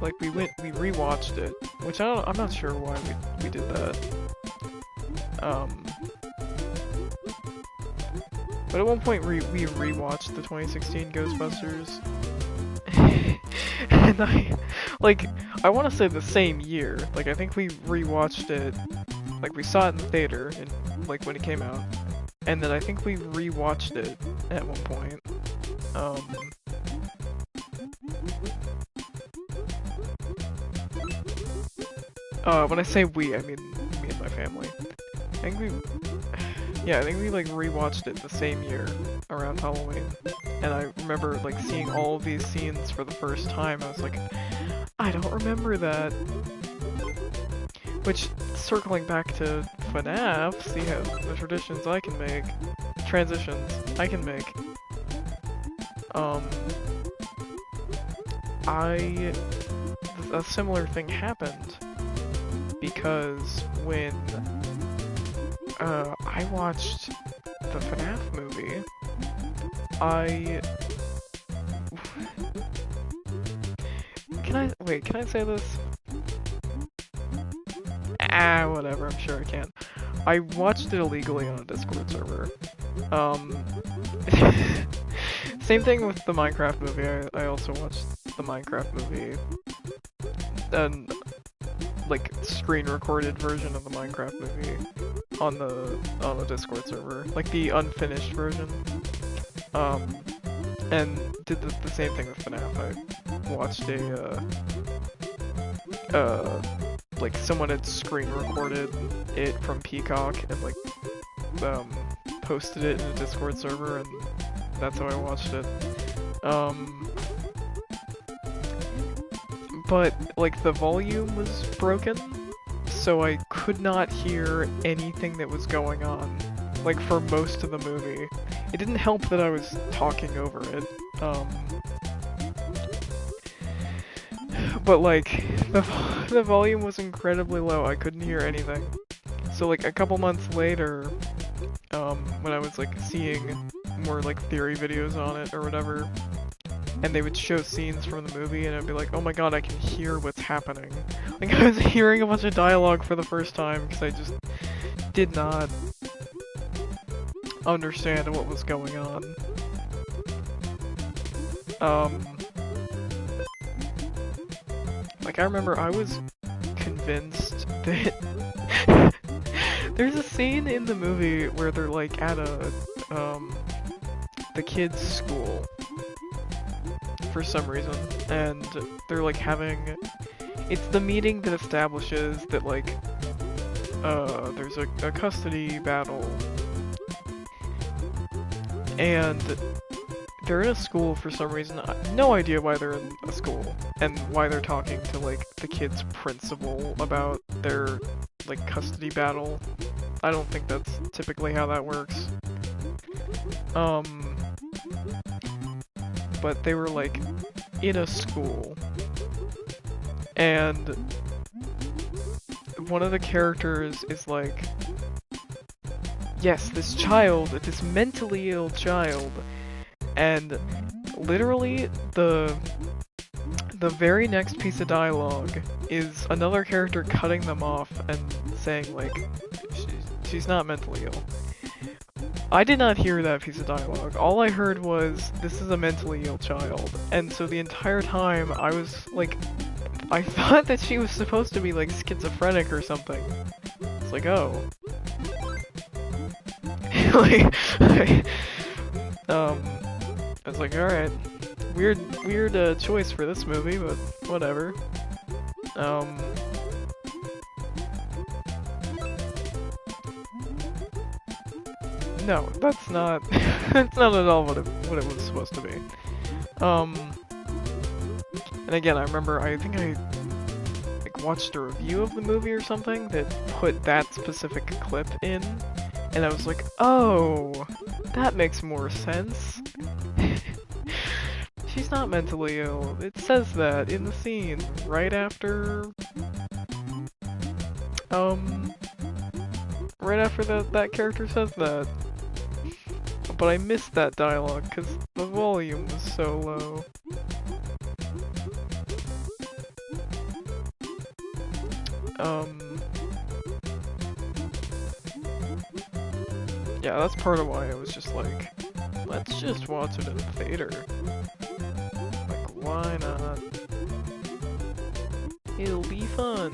like, we rewatched it, which I'm not sure why we did that. But at one point we rewatched the 2016 Ghostbusters, and I want to say the same year. Like, I think we rewatched it, like, we saw it in the theater, and, like, when it came out, and then I think we rewatched it at one point. When I say we, I mean me and my family. I think we like rewatched it the same year around Halloween, and I remember like seeing all of these scenes for the first time. I was like, I don't remember that. Which, circling back to FNAF, see how the traditions I can make, transitions I can make. A similar thing happened because when I watched the FNAF movie, can I say this? Whatever, I'm sure I can. I watched it illegally on a Discord server. Same thing with the Minecraft movie. I also watched the Minecraft movie, and like screen recorded version of the Minecraft movie on the Discord server, like the unfinished version. And did the same thing with FNAF. I watched like someone had screen recorded it from Peacock and like posted it in a Discord server, and that's how I watched it. But like the volume was broken, so I could not hear anything that was going on, like for most of the movie. It didn't help that I was talking over it. But like the volume was incredibly low. I couldn't hear anything. So like a couple months later, when I was like seeing more like theory videos on it or whatever, and they would show scenes from the movie, and I'd be like, oh my god, I can hear what's happening. Like, I was hearing a bunch of dialogue for the first time because I just did not understand what was going on. Like, I remember I was convinced that there's a scene in the movie where they're like at the kids' school for some reason, and they're like having, it's the meeting that establishes that like there's a custody battle, and they're in a school for some reason. No idea why they're in a school and why they're talking to like the kid's principal about their like custody battle. I don't think that's typically how that works. but they were like in a school, and one of the characters is like, yes, this child, this mentally ill child, and literally the very next piece of dialogue is another character cutting them off and saying like, she's not mentally ill. I did not hear that piece of dialogue. All I heard was, this is a mentally ill child. And so the entire time I was like, I thought that she was supposed to be like schizophrenic or something. It's like, oh. like, I was like, alright. Weird choice for this movie, but whatever. No, that's not that's not at all what it was supposed to be. And again, I remember I think I like watched a review of the movie or something that put that specific clip in, and I was like, oh, that makes more sense. She's not mentally ill. It says that in the scene right after that character says that. But I missed that dialogue because the volume was so low. Yeah, that's part of why I was just like, let's just watch it in the theater. Like, why not? It'll be fun.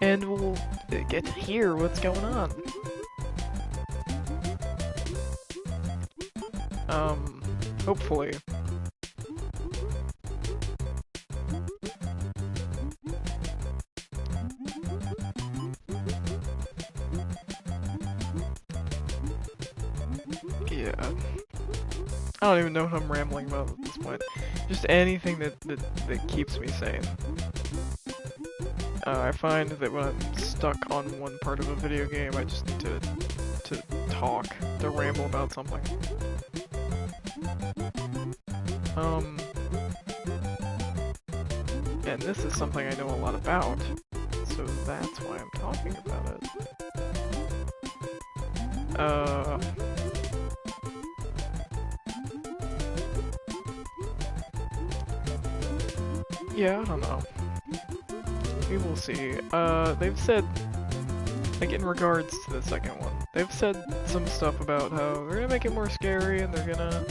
And we'll get to hear what's going on. Hopefully. Yeah. I don't even know what I'm rambling about at this point. Just anything that keeps me sane. I find that when I'm stuck on one part of a video game, I just need to talk, to ramble about something. And this is something I know a lot about, so that's why I'm talking about it. Yeah, I don't know. We will see. They've said, like in regards to the second one, they've said some stuff about how they're gonna make it more scary and they're gonna,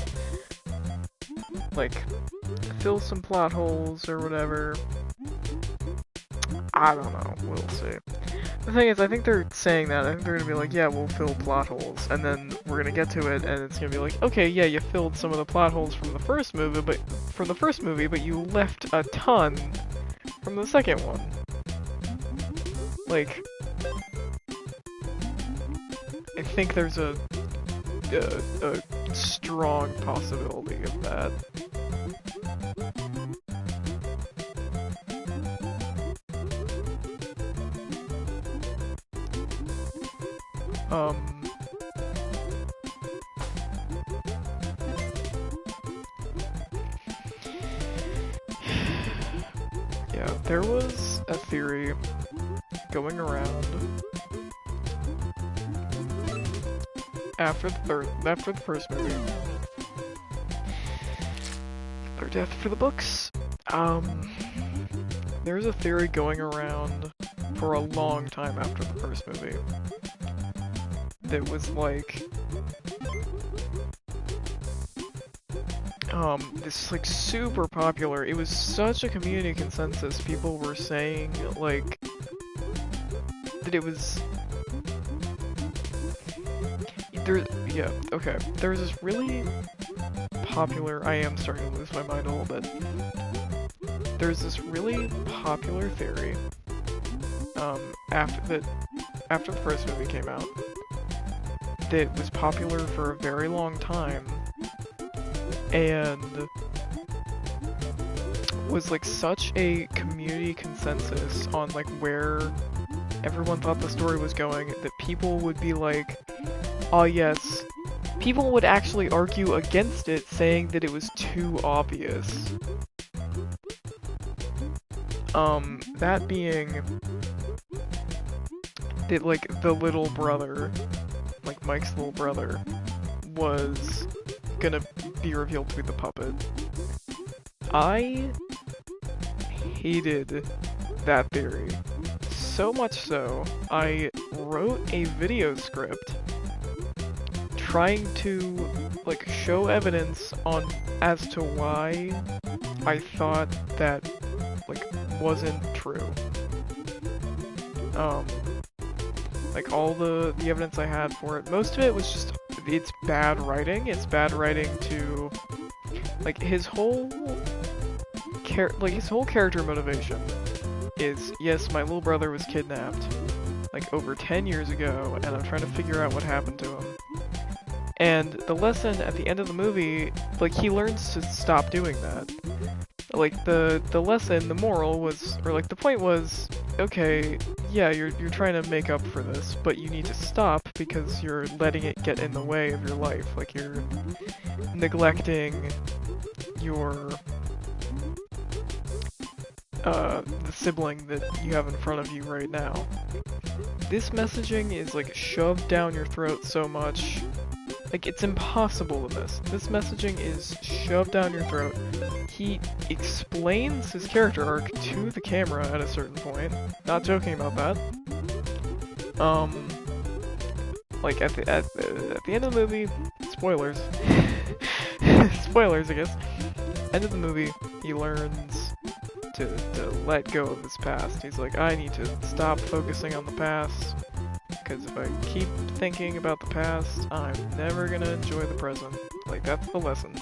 like, fill some plot holes or whatever. I don't know, we'll see. The thing is, I think they're saying that, I think they're gonna be like, yeah, we'll fill plot holes, and then we're gonna get to it, and it's gonna be like, okay, yeah, you filled some of the plot holes from the first movie, but you left a ton from the second one. Like, I think there's a strong possibility of that. Yeah, there was a theory going around after the first movie, or death for the books. There was a theory going around for a long time after the first movie that was like, this like super popular. It was such a community consensus. People were saying like that it was yeah, okay. There's this really popular, I am starting to lose my mind a little bit. There's this really popular theory, after the first movie came out, that was popular for a very long time, and was like such a community consensus on like where everyone thought the story was going that people would be like, oh yes, people would actually argue against it, saying that it was too obvious. That being that like the little brother, like Mike's little brother, was gonna be revealed to be the puppet. I hated that theory. So much so, I wrote a video script trying to like show evidence on as to why I thought that like wasn't true. Like all the evidence I had for it, most of it was just it's bad writing. It's bad writing to like his whole character motivation is, yes, my little brother was kidnapped like over 10 years ago and I'm trying to figure out what happened to him. And the lesson at the end of the movie, like he learns to stop doing that. Like the lesson, the moral was, or like the point was, okay, yeah, you're trying to make up for this, but you need to stop because you're letting it get in the way of your life. Like you're neglecting your the sibling that you have in front of you right now. This messaging is like shoved down your throat so much. Like, it's impossible to miss. This messaging is shoved down your throat. He explains his character arc to the camera at a certain point. Not joking about that. Like, at the end of the movie, spoilers. Spoilers, I guess. End of the movie, he learns to let go of his past. He's like, I need to stop focusing on the past. Because if I keep thinking about the past, I'm never gonna enjoy the present. Like, that's the lesson.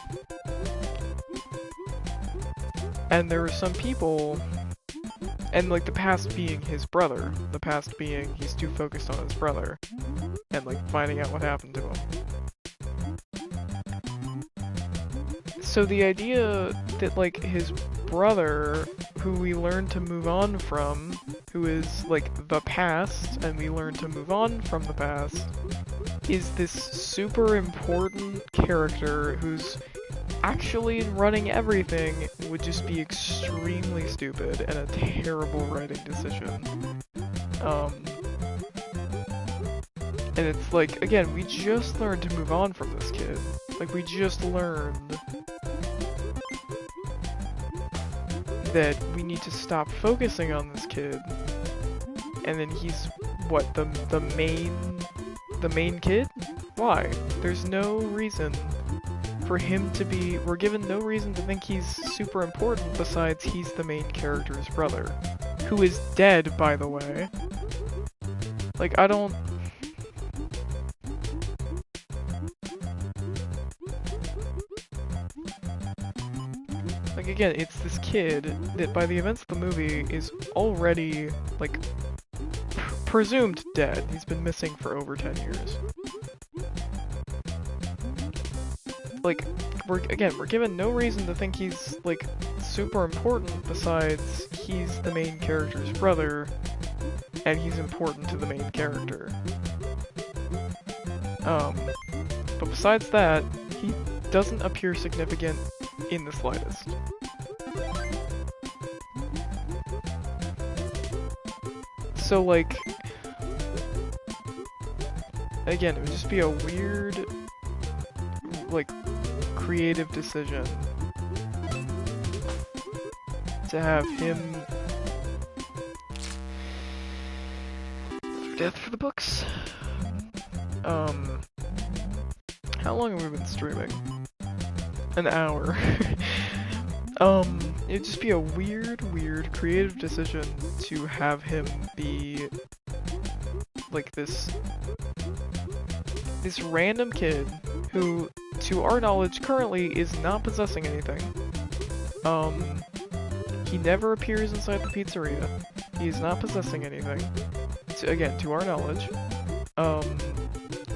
And there were some people, and like the past being his brother, the past being he's too focused on his brother, and like finding out what happened to him. So the idea that like his brother, who we learn to move on from, who is like the past, and we learn to move on from the past, is this super important character who's actually running everything, would just be extremely stupid and a terrible writing decision. And it's like, again, we just learned to move on from this kid. Like, we just learned that we need to stop focusing on this kid, and then he's what, the main kid? Why? There's no reason for him to be, we're given no reason to think he's super important besides he's the main character's brother, who is dead, by the way. Like, I don't... Like, again, it's this kid that by the events of the movie is already, like, presumed dead. He's been missing for over 10 years. Like, we're given no reason to think he's, like, super important besides he's the main character's brother, and he's important to the main character. But besides that, he doesn't appear significant in the slightest. So, like, again, it would just be a weird, like, creative decision to have him... Death for the books? How long have we been streaming? An hour. It'd just be a weird creative decision to have him be like this random kid who, to our knowledge, currently is not possessing anything. He never appears inside the pizzeria. He is not possessing anything. Again, to our knowledge.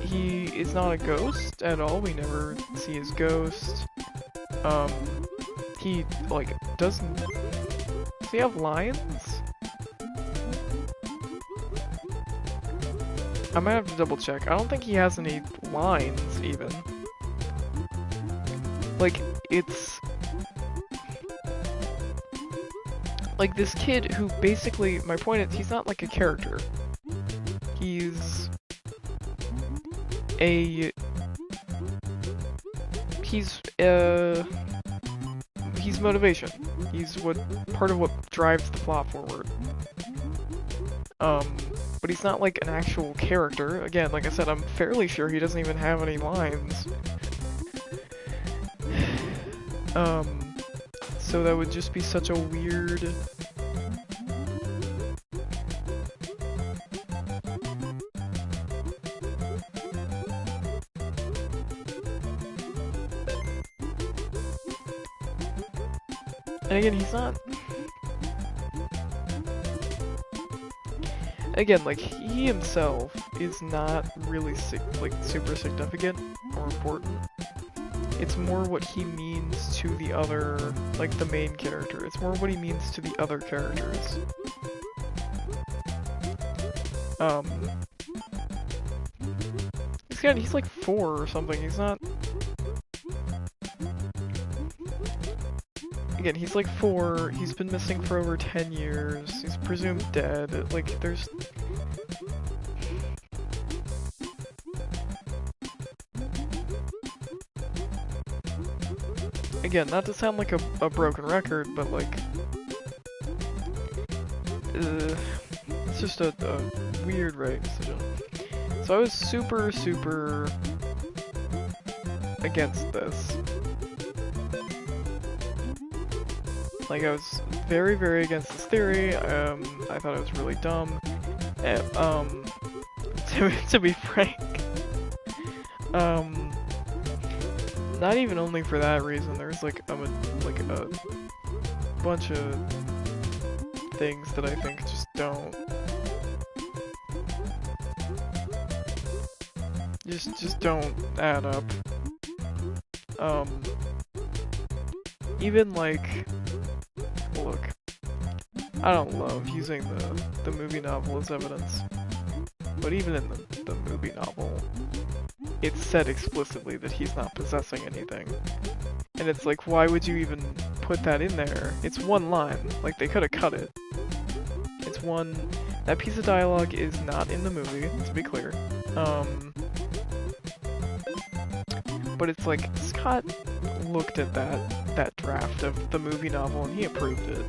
He is not a ghost at all. We never see his ghost. Um, he, like, doesn't... Does he have lines? I might have to double check. I don't think he has any lines, even. Like, it's... like, this kid who basically... My point is, he's not like a character. He's... a... He's motivation. He's part of what drives the plot forward. But he's not like an actual character. Again, like I said, I'm fairly sure he doesn't even have any lines. So that would just be such a weird... And again, he's not... Again, like, he himself is not really, like, super significant or important. It's more what he means to the other, like, the main character. It's more what he means to the other characters. He's like 4 or something, he's not... Again, he's like 4, he's been missing for over 10 years, he's presumed dead, like, there's... Again, not to sound like a broken record, but like... it's just a weird writing decision. So I was super, super against this. Like, I was very, very against this theory. I thought it was really dumb. To be frank. Not even only for that reason. There's like a bunch of things that I think just don't. Just don't add up. Even like. Look, I don't love using the movie novel as evidence, but even in the movie novel, it's said explicitly that he's not possessing anything. And it's like, why would you even put that in there? It's one line, like they could have cut it. It's one, that piece of dialogue is not in the movie, to be clear. But it's like, Scott looked at that draft of the movie novel and he approved it.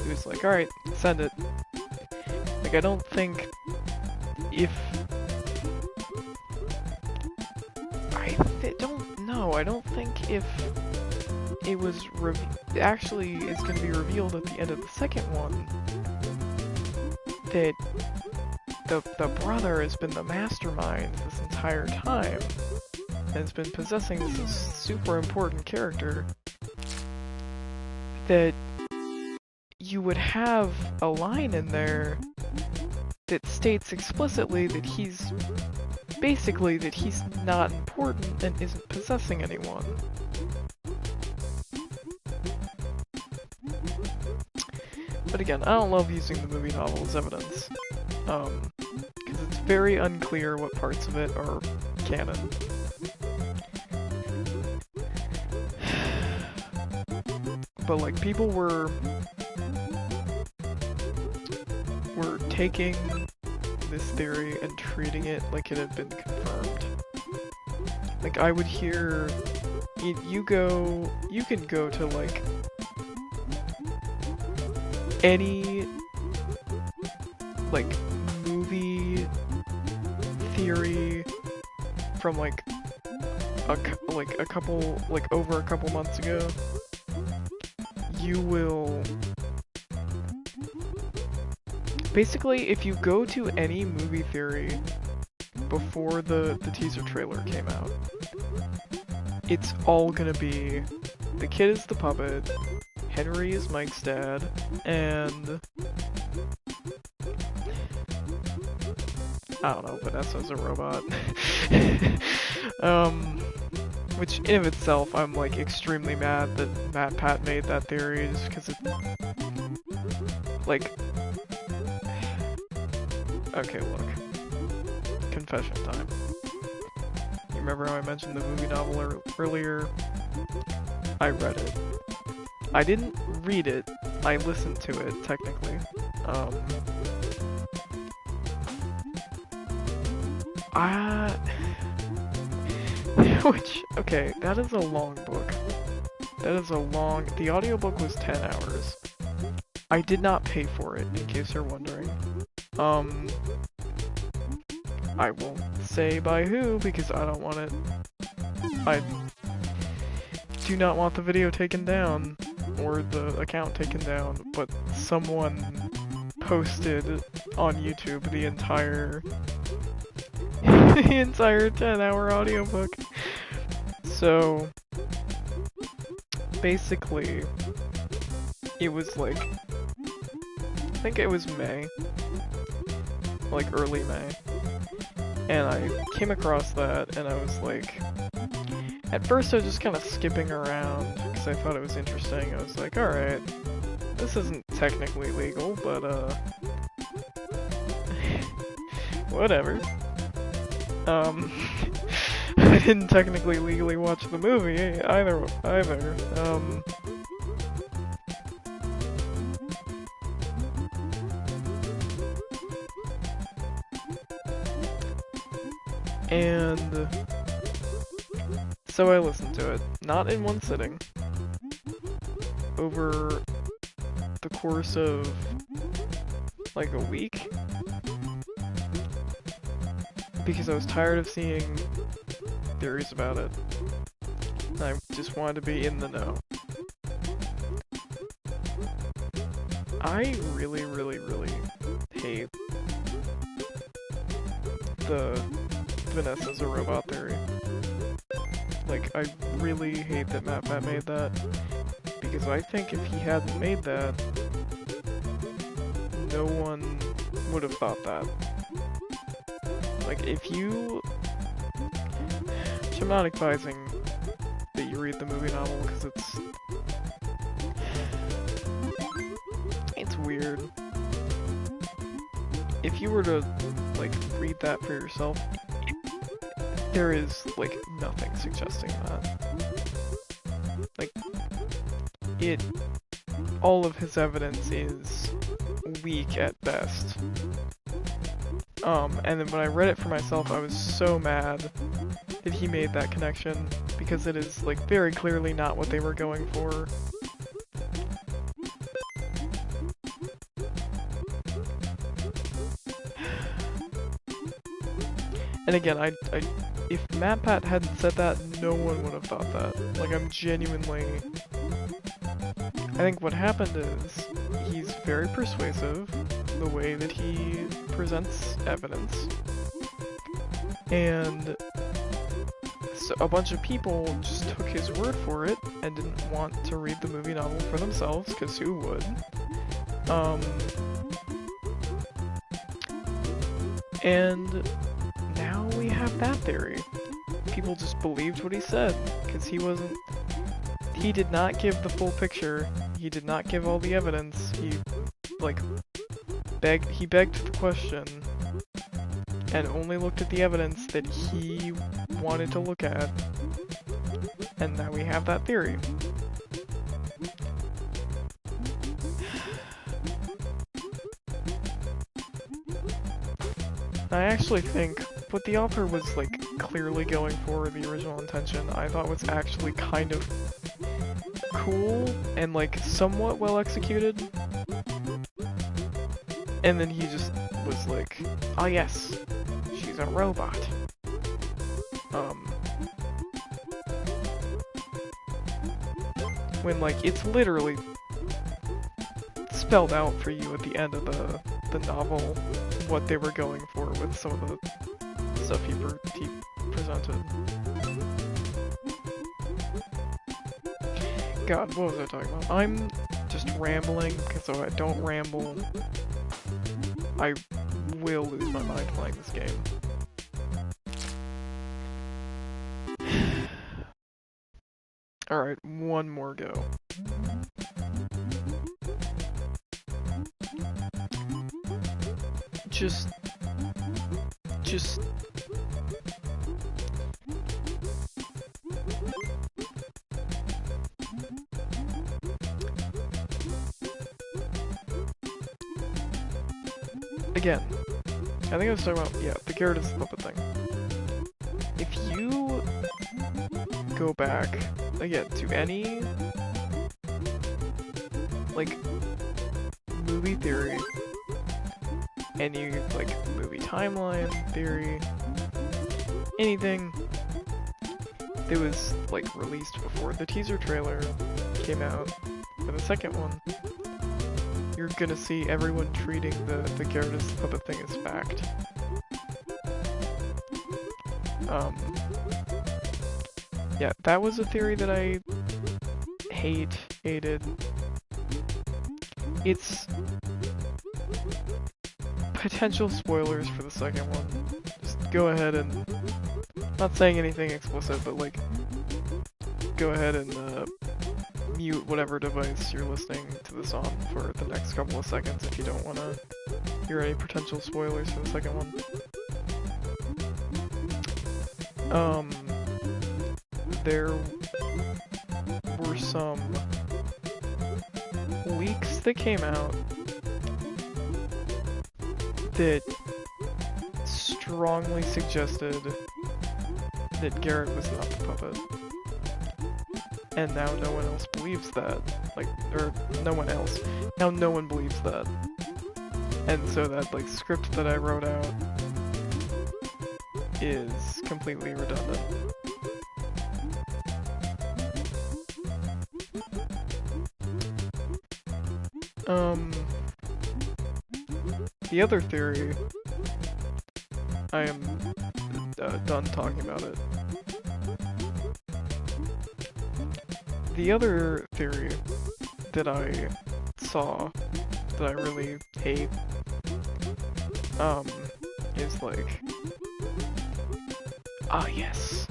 He was like, alright, send it. Like, I don't think if... I don't think if it was actually is going to be revealed at the end of the second one that the brother has been the mastermind this entire time and has been possessing this super important character, that you would have a line in there that states explicitly that he's basically that he's not important and isn't possessing anyone. But again, I don't love using the movie novel as evidence, because it's very unclear what parts of it are canon. But like, people were taking this theory and treating it like it had been confirmed. Like, I would hear, you can go to like any like movie theory from like over a couple months ago, you will basically, if you go to any movie theory before the teaser trailer came out, it's all gonna be the kid is the puppet, Henry is Mike's dad, and I don't know, Vanessa's a robot. Which, in of itself, I'm, like, extremely mad that MatPat made that theory, just because it... Like... Okay, look. Confession time. You remember how I mentioned the movie novel earlier? I read it. I didn't read it, I listened to it, technically. Which, okay, that is a long book. That is a long... The audiobook was 10 hours. I did not pay for it, in case you're wondering. I won't say by who, because I don't want it... I do not want the video taken down, or the account taken down, but someone posted on YouTube the entire... the entire 10-hour audiobook. So, basically, it was like, I think it was May, like early May, and I came across that, and I was like, at first I was just kind of skipping around, because I thought it was interesting. I was like, alright, this isn't technically legal, but, whatever. I didn't technically legally watch the movie either. And so I listened to it, not in one sitting, over the course of like a week, because I was tired of seeing theories about it. I just wanted to be in the know. I really hate the Vanessa's a robot theory. Like, I really hate that MatPat made that, because I think if he hadn't made that, no one would have thought that. Like, if you... Which I'm not advising that you read the movie novel, because it's weird. If you were to, like, read that for yourself, there is, like, nothing suggesting that. Like, all of his evidence is weak at best. And then when I read it for myself, I was so mad that he made that connection, because it is, like, very clearly not what they were going for. And again, if MatPat hadn't said that, no one would have thought that. Like, I'm genuinely... I think what happened is, he's very persuasive, the way that he presents evidence. And so a bunch of people just took his word for it, and didn't want to read the movie novel for themselves, because who would? And now we have that theory. People just believed what he said, because he did not give the full picture, he did not give all the evidence, he, like, begged the question, and only looked at the evidence that he wanted to look at, and now we have that theory. I actually think what the author was, like, clearly going for, the original intention, I thought was actually kind of cool and, like, somewhat well executed. And then he just was like, oh yes, she's a robot. When, like, it's literally spelled out for you at the end of the novel what they were going for with some of the stuff he presented. God, what was I talking about? I'm just rambling, because if I don't ramble, I will lose my mind playing this game. Alright, one more go. Just... Again, I think I was talking about, yeah, the carrot is the puppet thing. If you go back, again, to any, like, movie theory, any, like, movie timeline theory, anything that was, like, released before the teaser trailer came out for the second one, you're gonna see everyone treating the carrot as the puppet thing as fact. Yeah, that was a theory that I hated. It's potential spoilers for the second one. Just go ahead and, not saying anything explicit, but like, go ahead and mute whatever device you're listening to this on for the next couple of seconds if you don't want to hear any potential spoilers for the second one. There were some leaks that came out that strongly suggested that Garrett was not the puppet. And now no one else believes that. Like, or no one else. Now no one believes that. And so that, like, script that I wrote out is completely redundant. The other theory, I am done talking about it. The other theory that I saw that I really hate, is like, ah yes,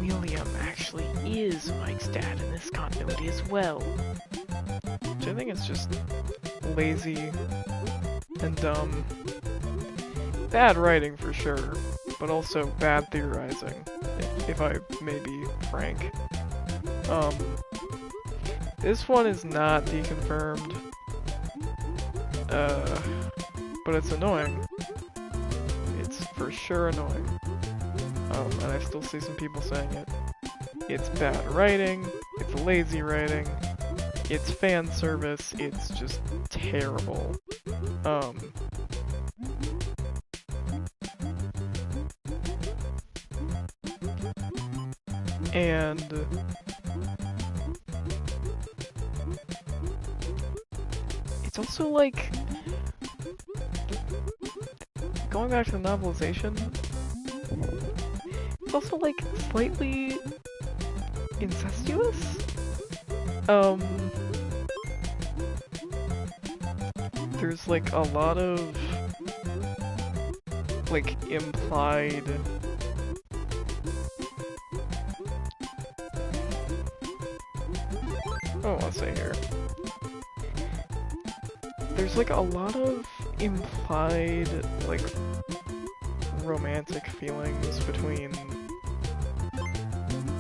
William actually is Mike's dad in this continuity as well. Which I think is just lazy and dumb. Bad writing for sure, but also bad theorizing, if I may be frank. This one is not deconfirmed, but it's annoying. It's for sure annoying. And I still see some people saying it. It's bad writing, it's lazy writing, it's fan service, it's just terrible. And it's also like, going back to the novelization, it's also like slightly incestuous. There's like a lot of like implied let's say here. There's like a lot of implied like romantic feelings between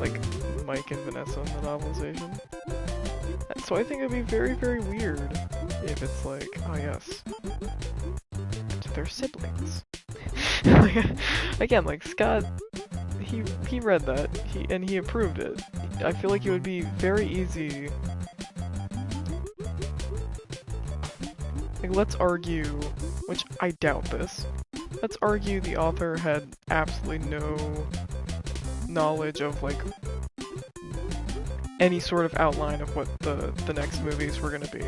like Mike and Vanessa in the novelization. So I think it'd be very, very weird if it's like, oh yes, they're siblings. Again, like Scott, he read that, and he approved it. I feel like it would be very easy. Like, let's argue, which I doubt this, let's argue the author had absolutely no knowledge of, like, any sort of outline of what the next movies were gonna be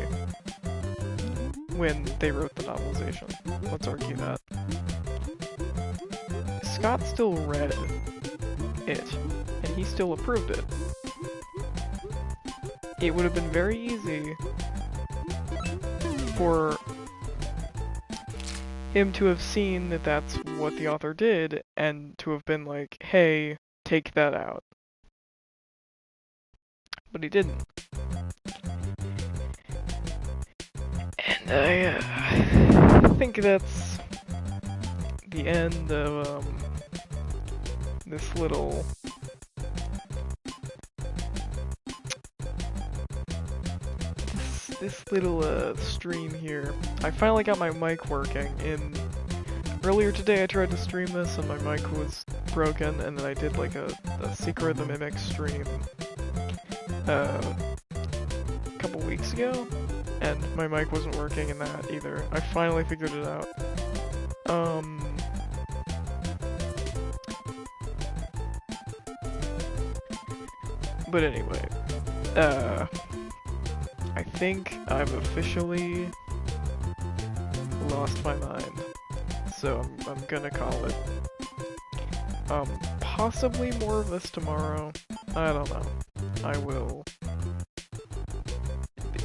when they wrote the novelization. Let's argue that. Scott still read it, and he still approved it. It would have been very easy for him to have seen that that's what the author did, and to have been like, hey, take that out. but he didn't. And I think that's the end of this little stream here. I finally got my mic working. Earlier today I tried to stream this and my mic was broken, and then I did like a Secret of the Mimic stream a couple weeks ago, and my mic wasn't working in that either. I finally figured it out. But anyway, I think I've officially lost my mind, so I'm gonna call it. Possibly more of this tomorrow. I don't know. I will,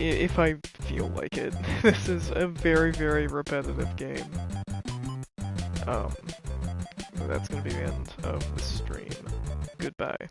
if I feel like it. This is a very, very repetitive game. That's gonna be the end of the stream. Goodbye.